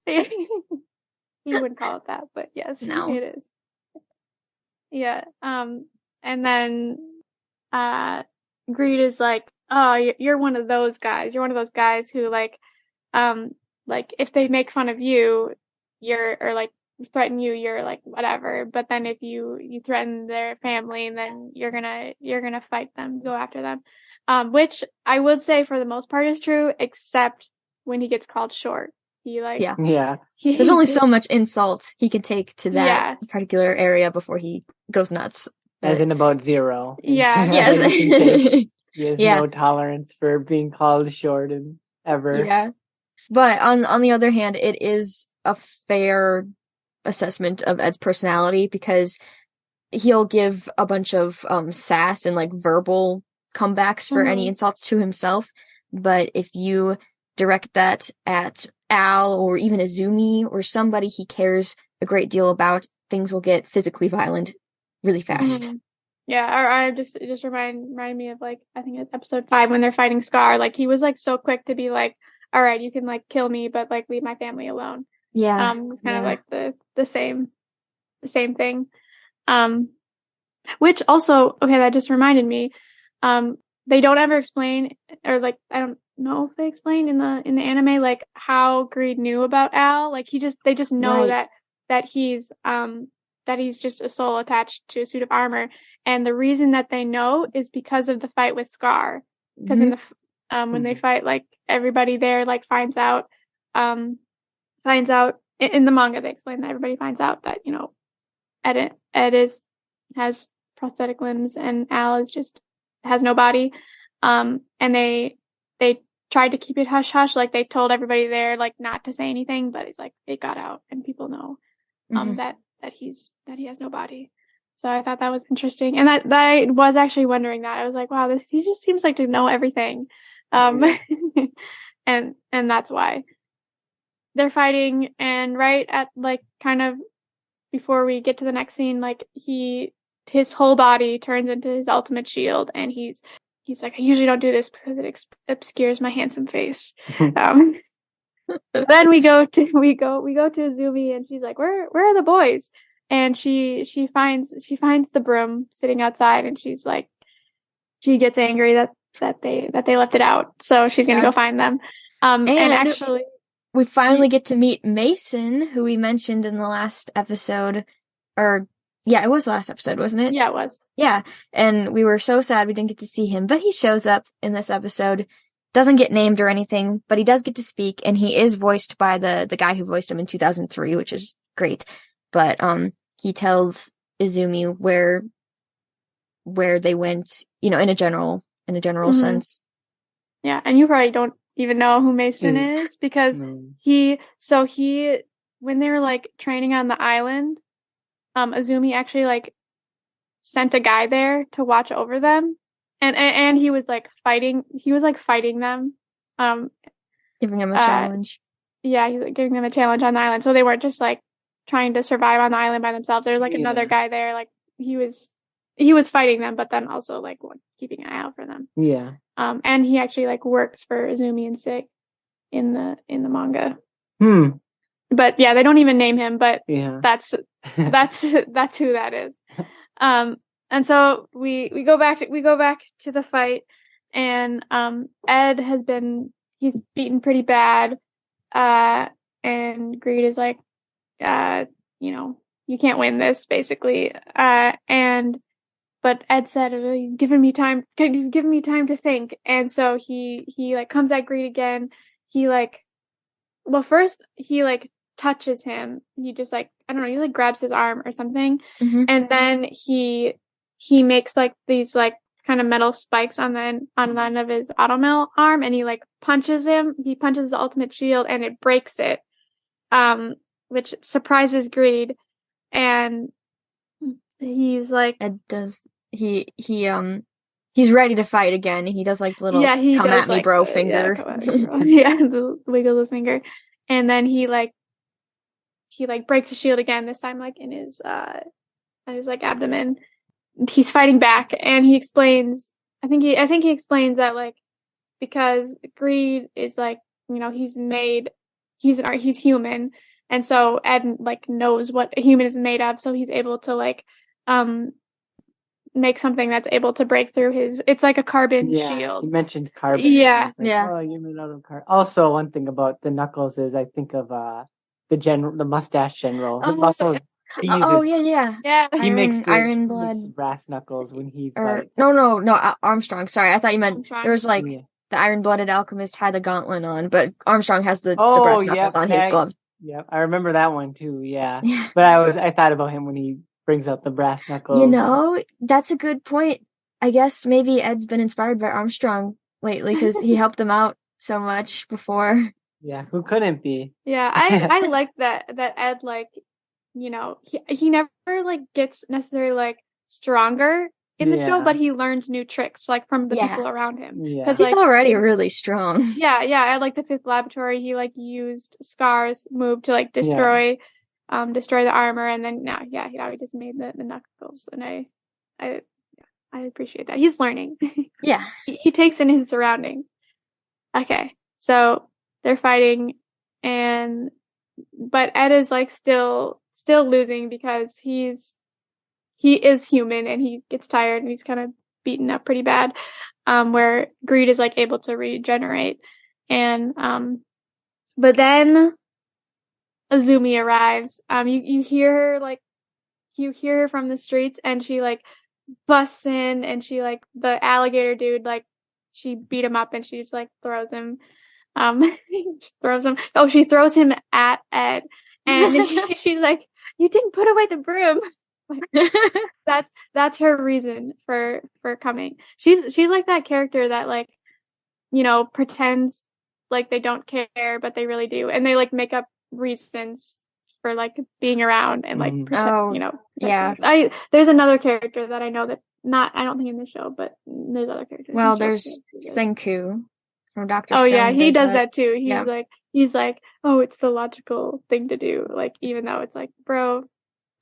Speaker 2: He wouldn't call it that, but yes,
Speaker 1: No.
Speaker 2: it is. Yeah. And then Greed is like, oh, you're one of those guys. You're one of those guys who like if they make fun of you, or like threaten you, you're like whatever. But then if you threaten their family, then you're gonna fight them, go after them. Which I would say for the most part is true, except when he gets called short. He like
Speaker 3: Yeah.
Speaker 1: There's only so much insult he can take to that
Speaker 2: Yeah.
Speaker 1: particular area before he goes nuts.
Speaker 3: As in about zero.
Speaker 2: Yeah.
Speaker 1: Yes.
Speaker 3: He has
Speaker 1: Yeah.
Speaker 3: no tolerance for being called short and ever.
Speaker 1: Yeah. But on the other hand, it is a fair assessment of Ed's personality because he'll give a bunch of sass and like verbal comebacks for any insults to himself. But if you direct that at Al or even Izumi or somebody he cares a great deal about, things will get physically violent really fast.
Speaker 2: Yeah, or it just reminded me of like I think it's episode 5 when they're fighting Scar. Like he was like so quick to be like, all right, you can like kill me, but like leave my family alone.
Speaker 1: Yeah.
Speaker 2: It's kind of like the same thing. Which also, okay, that just reminded me. They don't ever explain, or like I don't know if they explain in the anime like how Greed knew about Al. Like they just know that he's just a soul attached to a suit of armor, and the reason that they know is because of the fight with Scar. Because in the when they fight, like everybody there like finds out in the manga they explain that everybody finds out that Ed has prosthetic limbs and Al is just has no body. And they tried to keep it hush hush, like they told everybody there like not to say anything, but it's like it got out and people know that he has no body. So I thought that was interesting, and that I was actually wondering that. I was like, wow, he just seems like to know everything. And that's why they're fighting, and right at like kind of before we get to the next scene, like his whole body turns into his ultimate shield, and he's like, I usually don't do this because it obscures my handsome face. Then we go to Izumi, and she's like, where are the boys? And she finds the broom sitting outside, and she's like, she gets angry that they left it out, so she's gonna go find them. And actually,
Speaker 1: we finally get to meet Mason, who we mentioned in the last episode, or yeah, it was the last episode, wasn't it?
Speaker 2: Yeah, it was.
Speaker 1: Yeah, and we were so sad we didn't get to see him, but he shows up in this episode. Doesn't get named or anything, but he does get to speak, and he is voiced by the guy who voiced him in 2003, which is great. But he tells Izumi where they went, in a general sense.
Speaker 2: Yeah, and you probably don't even know who Mason is because when they were like training on the island, Izumi actually like sent a guy there to watch over them, and he was like fighting them,
Speaker 1: giving him a challenge.
Speaker 2: Yeah, he's like, giving them a challenge on the island, so they weren't just like trying to survive on the island by themselves. There was like another guy there, like he was fighting them, but then also like keeping an eye out for them.
Speaker 3: Yeah.
Speaker 2: And he actually like works for Izumi and Sig in the manga. But yeah, they don't even name him, but that's who that is. And so we go back to the fight, and Ed he's beaten pretty bad, and Greed is like, you can't win this, basically. But Ed said, you've given me time to think. And so he like comes at Greed again. He like, well, first he like touches him. He just like, I don't know, he like grabs his arm or something. And then he makes like these like kind of metal spikes on the end of his automail arm, and he like punches him. He punches the ultimate shield, and it breaks it, which surprises Greed, and he's like,
Speaker 1: Ed does he's ready to fight again. He does like the little
Speaker 2: he
Speaker 1: come
Speaker 2: does,
Speaker 1: at me,
Speaker 2: like,
Speaker 1: bro
Speaker 2: the,
Speaker 1: finger.
Speaker 2: come at me, bro. Yeah, the wiggle his finger, and then he breaks the shield again. This time, like in his like abdomen. He's fighting back, and he explains. I think he explains that like because Greed is like, you know, he's human, and so Ed like knows what a human is made of, so he's able to like make something that's able to break through his. It's like a carbon shield.
Speaker 3: He mentions carbon.
Speaker 2: Yeah,
Speaker 3: like, oh, you mean out of carbon. Also, one thing about the Knuckles is I think of the mustache general. The muscle. He makes
Speaker 1: Iron Blood
Speaker 3: brass knuckles when he
Speaker 1: or
Speaker 3: fights.
Speaker 1: no, Armstrong. Sorry, I thought you meant
Speaker 2: Armstrong.
Speaker 1: there's like the iron-blooded alchemist had the gauntlet on, but Armstrong has the brass knuckles on his glove.
Speaker 3: Yeah, I remember that one too. Yeah, but I thought about him when he brings out the brass knuckles.
Speaker 1: You know, that's a good point. I guess maybe Ed's been inspired by Armstrong lately because he helped him out so much before.
Speaker 3: Yeah, who couldn't be?
Speaker 2: Yeah, I like that Ed, like, you know, he never like gets necessarily like stronger in the show, but he learns new tricks like from the people around him.
Speaker 3: Yeah,
Speaker 1: because he's already really strong.
Speaker 2: Yeah. At like the 5th laboratory, he like used Scar's move to like destroy the armor, and then he just made the knuckles, and I appreciate that. He's learning.
Speaker 1: Yeah,
Speaker 2: he takes in his surroundings. Okay, so they're fighting, but Ed is like still losing because he is human, and he gets tired, and he's kind of beaten up pretty bad. Where Greed is like able to regenerate, and but then Azumi arrives. You hear her from the streets, and she like busts in, and she like the alligator dude, like she beat him up, and she just like throws him. She throws him at Ed, and she's like, "You didn't put away the broom." That's her reason for coming. She's like that character that like, you know, pretends like they don't care, but they really do, and they like make up reasons for like being around and like pretend, you know. There's another character that I know that I don't think in the show, but there's other characters.
Speaker 1: Well, there's Senku from Dr.
Speaker 2: Oh
Speaker 1: Stone.
Speaker 2: yeah, he does that too. He's like, oh, it's the logical thing to do. Like, even though it's like, bro,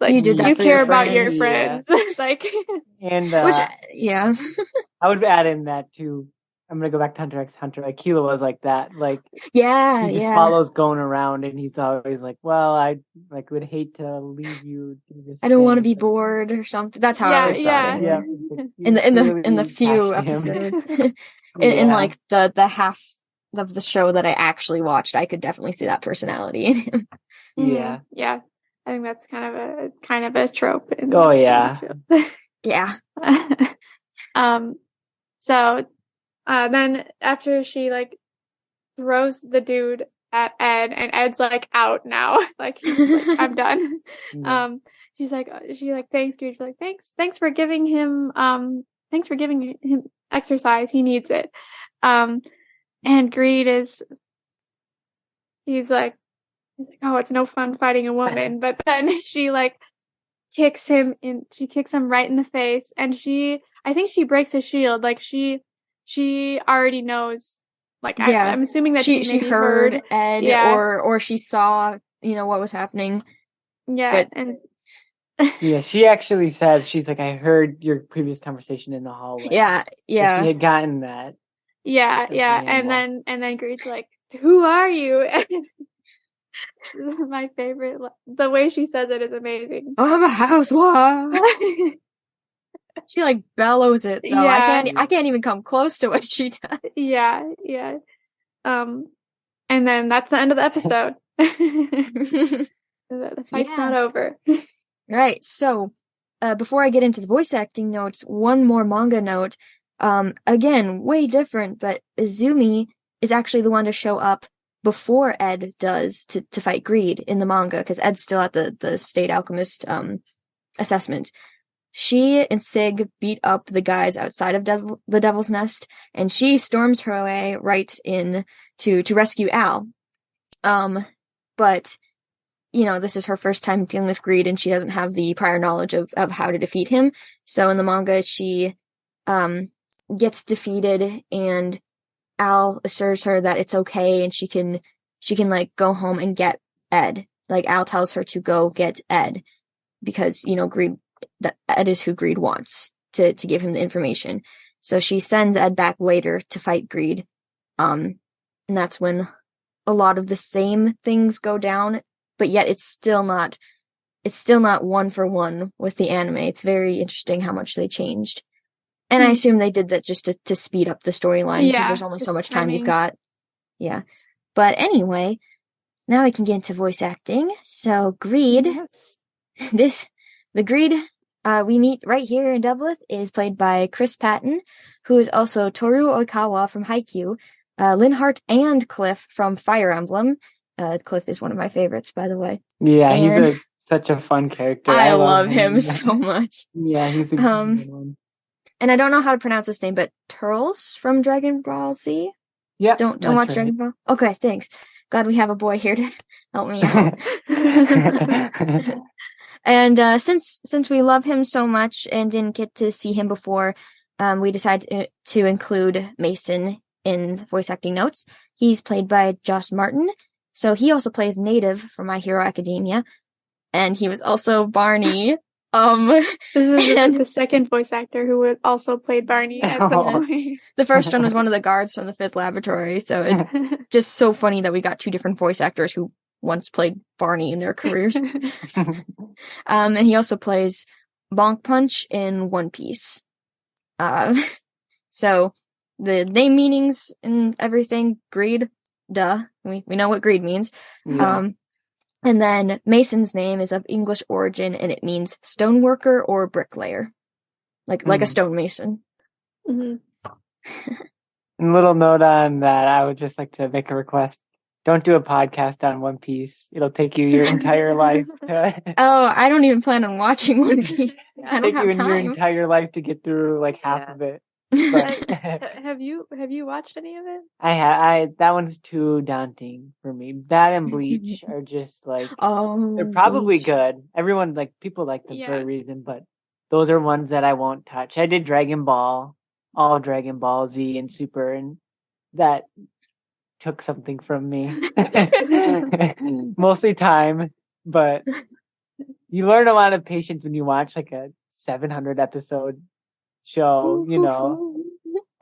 Speaker 2: like you care about your friends. Like,
Speaker 3: and
Speaker 1: which
Speaker 3: I would add in that too. I'm gonna go back to Hunter x Hunter. Like Kilo was like that. Like he just follows going around, and he's always like, "Well, I like would hate to leave you.
Speaker 1: I don't want to be bored or something." That's how I always saw it.
Speaker 3: Yeah.
Speaker 1: In the few episodes, in like the half of the show that I actually watched, I could definitely see that personality in him.
Speaker 2: Yeah. I think that's kind of a trope.
Speaker 1: Yeah.
Speaker 2: So then after she like throws the dude at Ed, and Ed's like out now, like he's like, I'm done. She thanks Greed. She's like, thanks for giving him exercise. He needs it. And Greed he's like, oh, it's no fun fighting a woman. But then she like kicks him right in the face, and I think she breaks his shield. Like she already knows. Like I'm assuming that she
Speaker 1: heard Ed, or she saw, you know, what was happening.
Speaker 2: Yeah,
Speaker 3: yeah, she actually says, she's like, I heard your previous conversation in the hallway.
Speaker 1: Yeah.
Speaker 3: She had gotten that.
Speaker 2: Yeah, and then Greed's like, who are you? My favorite. The way she says it is amazing.
Speaker 1: I'm a housewife. She like bellows it though. I can't even come close to what she does.
Speaker 2: Yeah. And then that's the end of the episode. The fight's not over.
Speaker 1: Right. So, before I get into the voice acting notes, one more manga note. Again, way different, but Izumi is actually the one to show up before Ed does to fight Greed in the manga, because Ed's still at the State Alchemist assessment. she and Sig beat up the guys outside of the Devil's Nest, and she storms her way right in to rescue Al. But, you know, this is her first time dealing with greed, and she doesn't have the prior knowledge of how to defeat him. So in the manga, she gets defeated, and Al assures her that it's okay, and she can like go home and get Ed. Like, Al tells her to go get Ed because, you know, that Ed is who Greed wants to give him the information. So she sends Ed back later to fight Greed. And that's when a lot of the same things go down, but yet it's still not one for one with the anime. It's very interesting how much they changed. And I assume they did that just to speed up the storyline because there's only so much time you've got. Yeah. But anyway, now we can get into voice acting. So Greed, the Greed we meet right here in Dublith is played by Chris Patton, who is also Toru Oikawa from Haikyuu, Linhart and Cliff from Fire Emblem. Cliff is one of my favorites, by the way.
Speaker 3: Yeah, he's such a fun character.
Speaker 1: I love him so much.
Speaker 3: Yeah, he's a good one.
Speaker 1: And I don't know how to pronounce his name, but Turles from Dragon Ball Z?
Speaker 3: Yeah.
Speaker 1: Don't watch right. Dragon Ball? Okay, thanks. Glad we have a boy here to help me out. And since we love him so much and didn't get to see him before, we decided to include Mason in voice acting notes. He's played by Josh Martin. So he also plays Native from My Hero Academia. And he was also Barney.
Speaker 2: This is the second voice actor who also played Barney at some point.
Speaker 1: The first one was one of the guards from the 5th laboratory, so it's just so funny that we got two different voice actors who once played Barney in their careers. And he also plays Bonk Punch in One Piece. So the name meanings and everything, greed, duh. We know what greed means.
Speaker 3: Yeah.
Speaker 1: And then Mason's name is of English origin, and it means stoneworker or bricklayer, like a stonemason.
Speaker 2: Mm-hmm.
Speaker 3: And little note on that, I would just like to make a request. Don't do a podcast on One Piece. It'll take you your entire life.
Speaker 1: Oh, I don't even plan on watching One Piece. I don't have time.
Speaker 3: Your entire life to get through like half of it. But
Speaker 2: have you watched any of it?
Speaker 3: That one's too daunting for me. That and Bleach are just like, they're probably Bleach. Good. Everyone, like, people like them for a reason, but those are ones that I won't touch. I did Dragon Ball, all Dragon Ball Z and Super, and that took something from me. Mostly time, but you learn a lot of patience when you watch like a 700 episode show, you know,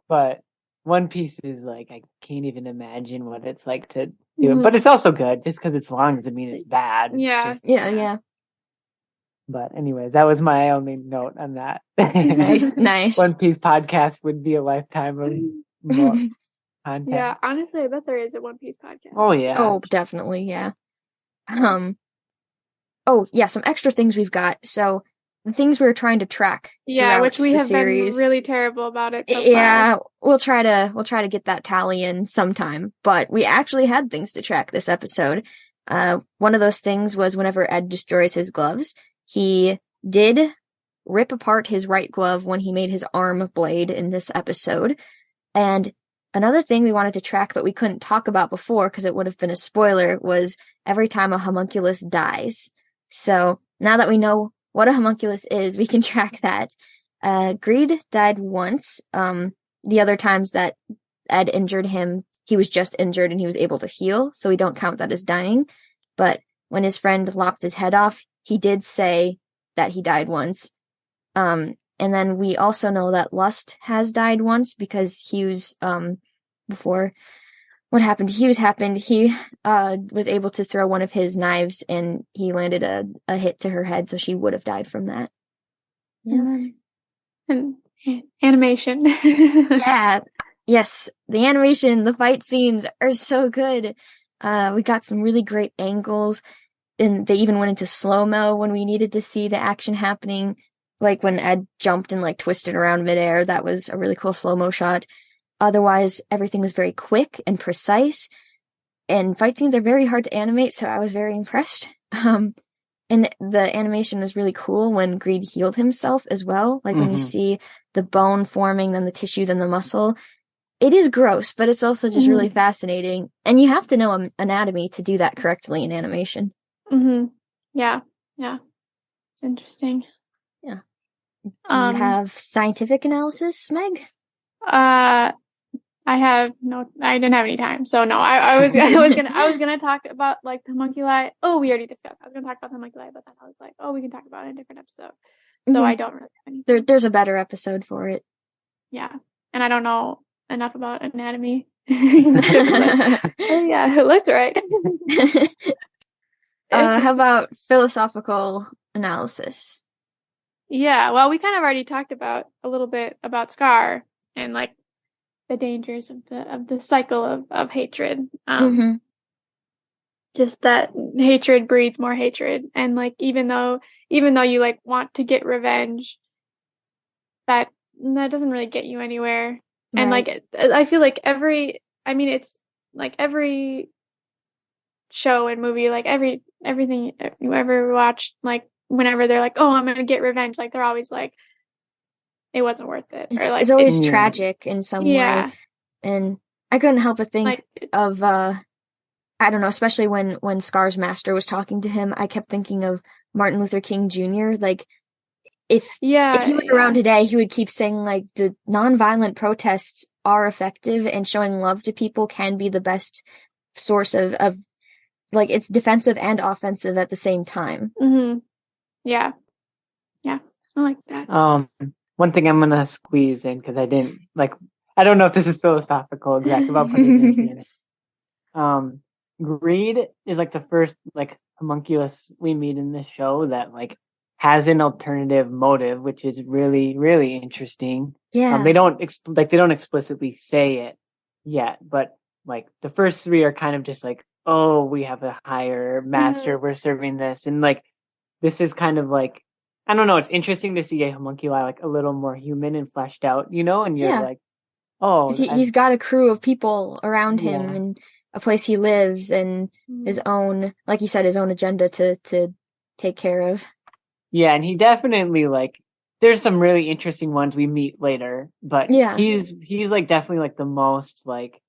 Speaker 3: but One Piece is like, I can't even imagine what it's like to do it, but it's also good. Just because it's long doesn't mean it's bad.
Speaker 1: Yeah.
Speaker 3: But anyways, that was my only note on that.
Speaker 1: Nice.
Speaker 3: One Piece podcast would be a lifetime of content.
Speaker 2: Yeah, honestly, I bet there is a One Piece podcast.
Speaker 3: Oh yeah.
Speaker 1: Oh, definitely, yeah. Some extra things we've got. So the things we were trying to track.
Speaker 2: Yeah, which we have been really terrible about it so far.
Speaker 1: We'll try to get that tally in sometime. But we actually had things to track this episode. One of those things was whenever Ed destroys his gloves, he did rip apart his right glove when he made his arm blade in this episode. And another thing we wanted to track, but we couldn't talk about before because it would have been a spoiler, was every time a homunculus dies. So now that we know what a homunculus is, we can track that. Greed died once. The other times that Ed injured him, he was just injured and he was able to heal, so we don't count that as dying. But when his friend lopped his head off, he did say that he died once. And then we also know that Lust has died once because Hughes, before what happened to Hughes happened, he was able to throw one of his knives and he landed a hit to her head, so she would have died from that.
Speaker 2: Yeah. And animation.
Speaker 1: Yeah. Yes. The animation, the fight scenes are so good. We got some really great angles, and they even went into slow-mo when we needed to see the action happening. Like when Ed jumped and like twisted around midair, that was a really cool slow-mo shot. Otherwise, everything was very quick and precise, and fight scenes are very hard to animate, so I was very impressed. And the animation was really cool when Greed healed himself as well. Like when you see the bone forming, then the tissue, then the muscle. It is gross, but it's also just really fascinating. And you have to know anatomy to do that correctly in animation.
Speaker 2: Yeah. It's interesting.
Speaker 1: Yeah. Do you have scientific analysis, Meg?
Speaker 2: I didn't have any time, so no. I was gonna talk about like the homunculi. Oh, we already discussed. I was gonna talk about the homunculi, but then I was like, oh, we can talk about it in a different episode. So I don't really have anything.
Speaker 1: There's a better episode for it.
Speaker 2: Yeah, and I don't know enough about anatomy. Oh yeah, it looks right.
Speaker 1: How about philosophical analysis?
Speaker 2: Yeah, well, we kind of already talked about a little bit about Scar and like the dangers of the cycle of hatred. Just that hatred breeds more hatred, and like even though you like want to get revenge, that doesn't really get you anywhere. Right. And like I feel like it's like every show and movie, like everything you ever watched, like whenever they're like, oh, I'm gonna get revenge, like they're always like, it wasn't worth it. Or like
Speaker 1: it's always tragic in some way. And I couldn't help but think
Speaker 2: like,
Speaker 1: of I don't know, especially when Scar's master was talking to him, I kept thinking of Martin Luther King Jr. Like if he was around today, he would keep saying like the nonviolent protests are effective and showing love to people can be the best source of like it's defensive and offensive at the same time.
Speaker 2: Yeah, I like that.
Speaker 3: One thing I'm gonna squeeze in because I don't know if this is philosophical exactly about putting it in. Greed is like the first like homunculus we meet in the show that like has an alternative motive, which is really, really interesting.
Speaker 1: Yeah.
Speaker 3: They don't explicitly say it yet, but like the first three are kind of just like, oh, we have a higher master, we're serving this, and like this is kind of like, I don't know, it's interesting to see a homunculi like a little more human and fleshed out, you know, and you're like, oh,
Speaker 1: he's got a crew of people around him and a place he lives and his own, like you said, his own agenda to take care of.
Speaker 3: Yeah, and he definitely like, there's some really interesting ones we meet later, but he's like definitely like the most like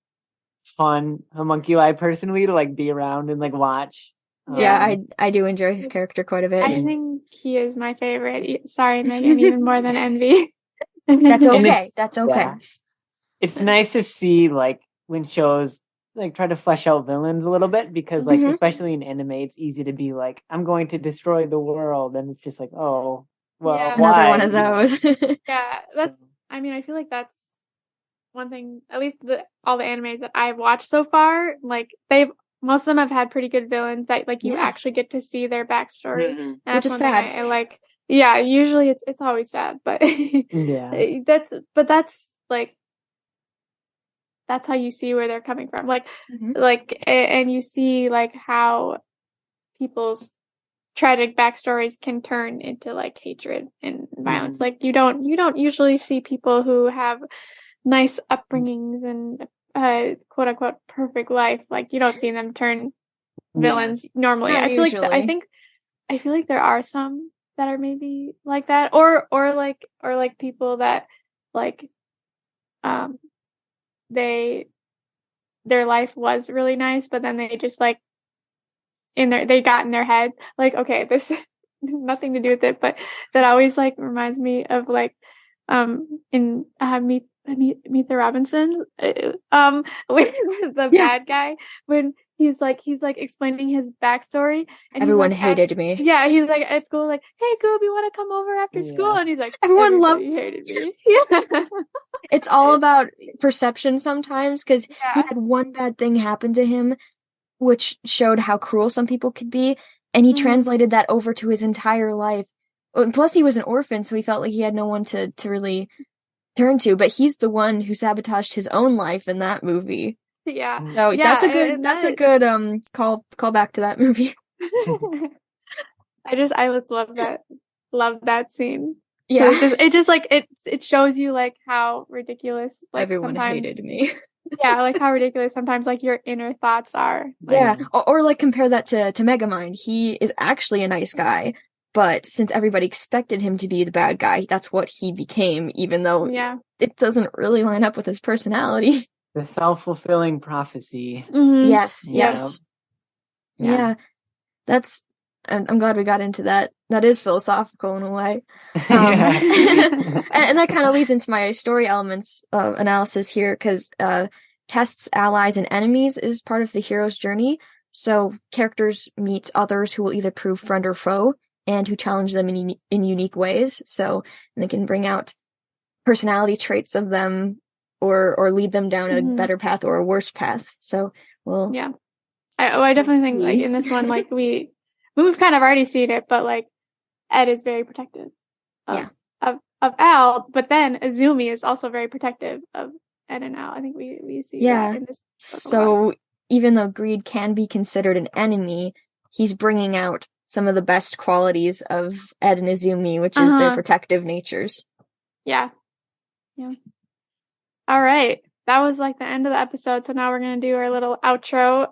Speaker 3: fun homunculi personally to like be around and like watch.
Speaker 1: I do enjoy his character quite a bit.
Speaker 2: I think he is my favorite. Sorry, Megan, even more than Envy.
Speaker 1: That's okay. That's okay.
Speaker 3: Yeah. It's nice to see like when shows like try to flesh out villains a little bit because like especially in anime it's easy to be like, I'm going to destroy the world, and it's just like, oh well,
Speaker 1: another
Speaker 3: why?
Speaker 1: one of those.
Speaker 2: I feel like that's one thing, at least all the animes that I've watched so far, like most of them have had pretty good villains that like you actually get to see their backstory,
Speaker 1: which is sad.
Speaker 2: Usually it's always sad, but that's how you see where they're coming from, like and you see like how people's tragic backstories can turn into like hatred and violence. Like you don't usually see people who have nice upbringings and quote unquote perfect life. Like you don't see them turn villains normally.
Speaker 1: Not
Speaker 2: I feel like there are some that are maybe like that, or like people that like their life was really nice, but then they just like they got in their head like, okay, this nothing to do with it, but that always like reminds me of like in Meet the Robinson with the bad guy when he's like explaining his backstory and
Speaker 1: everyone hated me.
Speaker 2: Yeah, he's like at school like, hey Goob, you want to come over after school? And he's like,
Speaker 1: everyone loved
Speaker 2: hated me.
Speaker 1: It's all about perception sometimes, because he had one bad thing happen to him which showed how cruel some people could be, and he translated that over to his entire life. Plus he was an orphan, so he felt like he had no one to really turn to, but he's the one who sabotaged his own life in that movie.
Speaker 2: Yeah.
Speaker 1: So that's a good call back to that movie.
Speaker 2: I just love that scene.
Speaker 1: Yeah.
Speaker 2: It just like it shows you like how ridiculous like
Speaker 1: everyone hated me.
Speaker 2: Yeah, like how ridiculous sometimes like your inner thoughts are.
Speaker 1: Yeah, or like compare that to Megamind. He is actually a nice guy, but since everybody expected him to be the bad guy, that's what he became, even though it doesn't really line up with his personality.
Speaker 3: The self-fulfilling prophecy.
Speaker 2: Mm-hmm.
Speaker 1: Yes. Yeah. That's, I'm glad we got into that. That is philosophical in a way. And that kind of leads into my story elements analysis here, because tests allies and enemies is part of the hero's journey. So characters meet others who will either prove friend or foe, and who challenge them in unique ways. So they can bring out personality traits of them, or lead them down a better path or a worse path. So
Speaker 2: I definitely think like in this one, like we've kind of already seen it, but like Ed is very protective of Al, but then Azumi is also very protective of Ed and Al. I think we see that in this.
Speaker 1: So even though Greed can be considered an enemy, he's bringing out some of the best qualities of Ed and Azumi, which is their protective natures. Yeah.
Speaker 2: All right. That was like the end of the episode. So now we're going to do our little outro.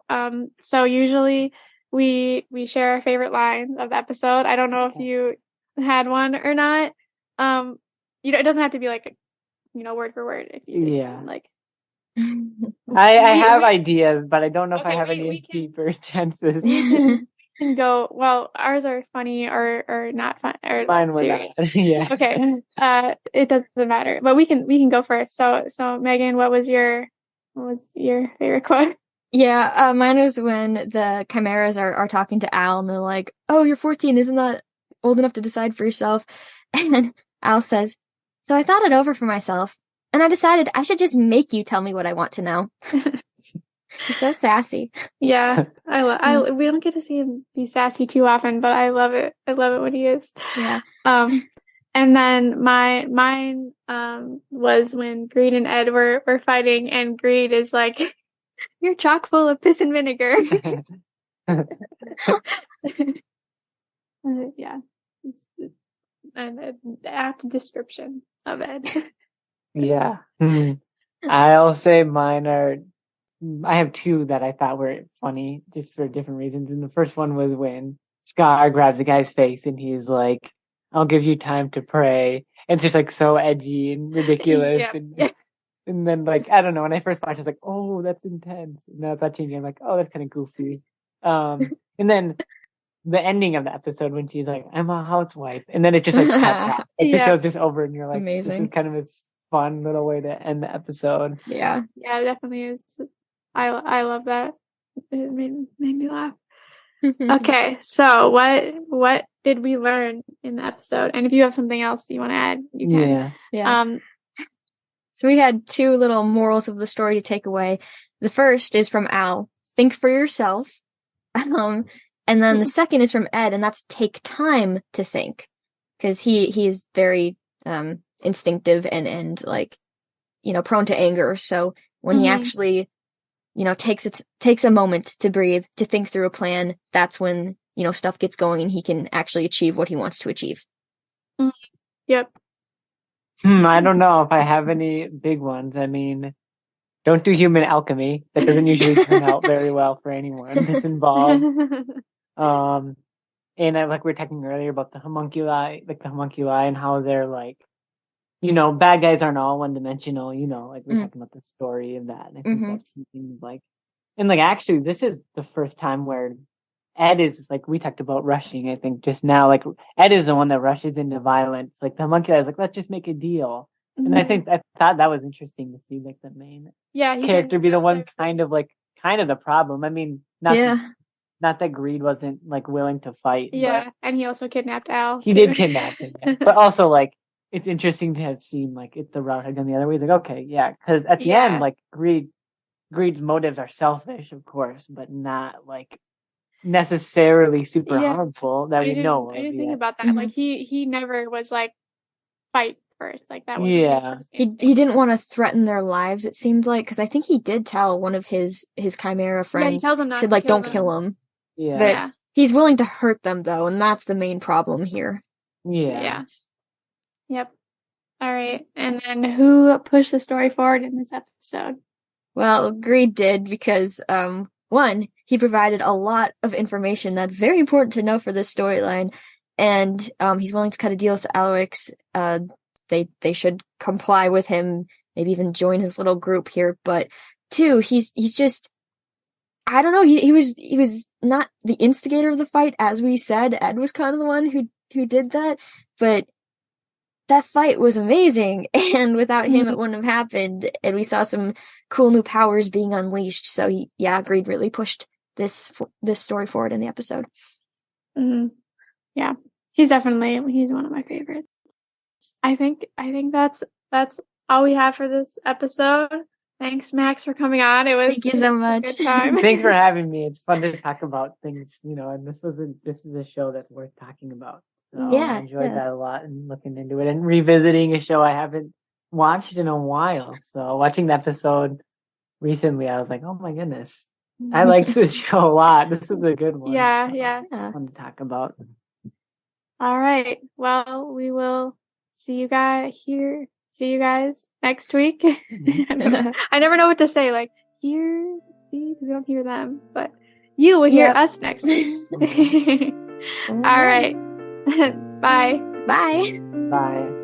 Speaker 2: So usually we share our favorite lines of the episode. I don't know if you had one or not. It doesn't have to be like, word for word. If you just like.
Speaker 3: I have ideas, but I don't know if I have any deeper tenses.
Speaker 2: We can go, well, ours are funny or not fun or
Speaker 3: mine
Speaker 2: serious.
Speaker 3: Yeah.
Speaker 2: Okay. It doesn't matter. But we can go first. So Megan, what was your favorite quote?
Speaker 1: Yeah, mine was when the chimeras are talking to Al, and they're like, "Oh, you're 14, isn't that old enough to decide for yourself?" And Al says, "So I thought it over for myself, and I decided I should just make you tell me what I want to know." He's so sassy.
Speaker 2: Yeah, we don't get to see him be sassy too often, but I love it. I love it when he is.
Speaker 1: Yeah.
Speaker 2: And then mine was when Greed and Ed were fighting, and Greed is like, "You're chock full of piss and vinegar." Yeah, an apt description of Ed.
Speaker 3: Yeah. I'll say mine are. I have two that I thought were funny, just for different reasons. And the first one was when Scar grabs the guy's face and he's like, "I'll give you time to pray." And it's just like so edgy and ridiculous. And then like, I don't know, when I first watched, I was like, "Oh, that's intense." And now it's watching, I'm like, "Oh, that's kind of goofy." And then the ending of the episode when she's like, "I'm a housewife," and then it just like cuts out. Like the show's just over, and you're like,
Speaker 1: amazing.
Speaker 3: This is kind of a fun little way to end the episode.
Speaker 2: Yeah, it definitely is. I love that. It made me laugh. Okay, so what did we learn in the episode? And if you have something else you want to add, you can.
Speaker 1: Yeah. So we had two little morals of the story to take away. The first is from Al, think for yourself. And then the second is from Ed, and that's take time to think. Because he is very instinctive and like, prone to anger. So when he actually takes a moment to breathe, to think through a plan, that's when, stuff gets going and he can actually achieve what he wants to achieve.
Speaker 2: Yep.
Speaker 3: I don't know if I have any big ones. I mean, don't do human alchemy. That doesn't usually turn out very well for anyone that's involved. And like we were talking earlier about the homunculi, and how they're like, bad guys aren't all one-dimensional, like we're talking about the story of that. And I think that's something like, and like actually this is the first time where Ed is, like we talked about rushing, I think just now, like Ed is the one that rushes into violence. Like the homunculi is like, let's just make a deal. And I thought that was interesting to see like the main character be the one kind of the problem. I mean, not that Greed wasn't like willing to fight.
Speaker 2: Yeah, and he also kidnapped Al.
Speaker 3: He did kidnap him, but also like it's interesting to have seen like if the route had gone the other way. It's like, okay, yeah, because at the end, like Greed's motives are selfish, of course, but not like necessarily super harmful that we know.
Speaker 2: I didn't think about that. Like he never was like fight first, like that was his first instinct.
Speaker 1: He didn't want to threaten their lives, it seemed like, because I think he did tell one of his chimera friends,
Speaker 2: he tells him not
Speaker 1: said
Speaker 2: to
Speaker 1: like
Speaker 2: kill
Speaker 1: don't kill him.
Speaker 3: But
Speaker 1: he's willing to hurt them though, and that's the main problem here.
Speaker 2: Yep. All right, and then who pushed the story forward in this episode?
Speaker 1: Well, Greed did because, one, he provided a lot of information that's very important to know for this storyline, and he's willing to cut a deal with the Alarics. They should comply with him, maybe even join his little group here. But two, he's just, I don't know. He was not the instigator of the fight, as we said. Ed was kind of the one who did that, but that fight was amazing, and without him, it wouldn't have happened. And we saw some cool new powers being unleashed. So Greed really pushed this story forward in the episode.
Speaker 2: Mm-hmm. Yeah, he's one of my favorites. I think that's all we have for this episode. Thanks, Max, for coming on.
Speaker 1: Thank you so much.
Speaker 2: A good time.
Speaker 3: Thanks for having me. It's fun to talk about things, and this is a show that's worth talking about. So
Speaker 1: Yeah,
Speaker 3: I enjoyed that a lot, and looking into it and revisiting a show I haven't watched in a while. So watching the episode recently, I was like, oh my goodness, I liked this show a lot. This is a good one.
Speaker 2: Yeah.
Speaker 3: Fun to talk about.
Speaker 2: All right. Well, we will see you guys next week. I never know what to say. Like, see, because we don't hear them, but you will hear us next week. All right. Bye.
Speaker 1: Bye.
Speaker 3: Bye.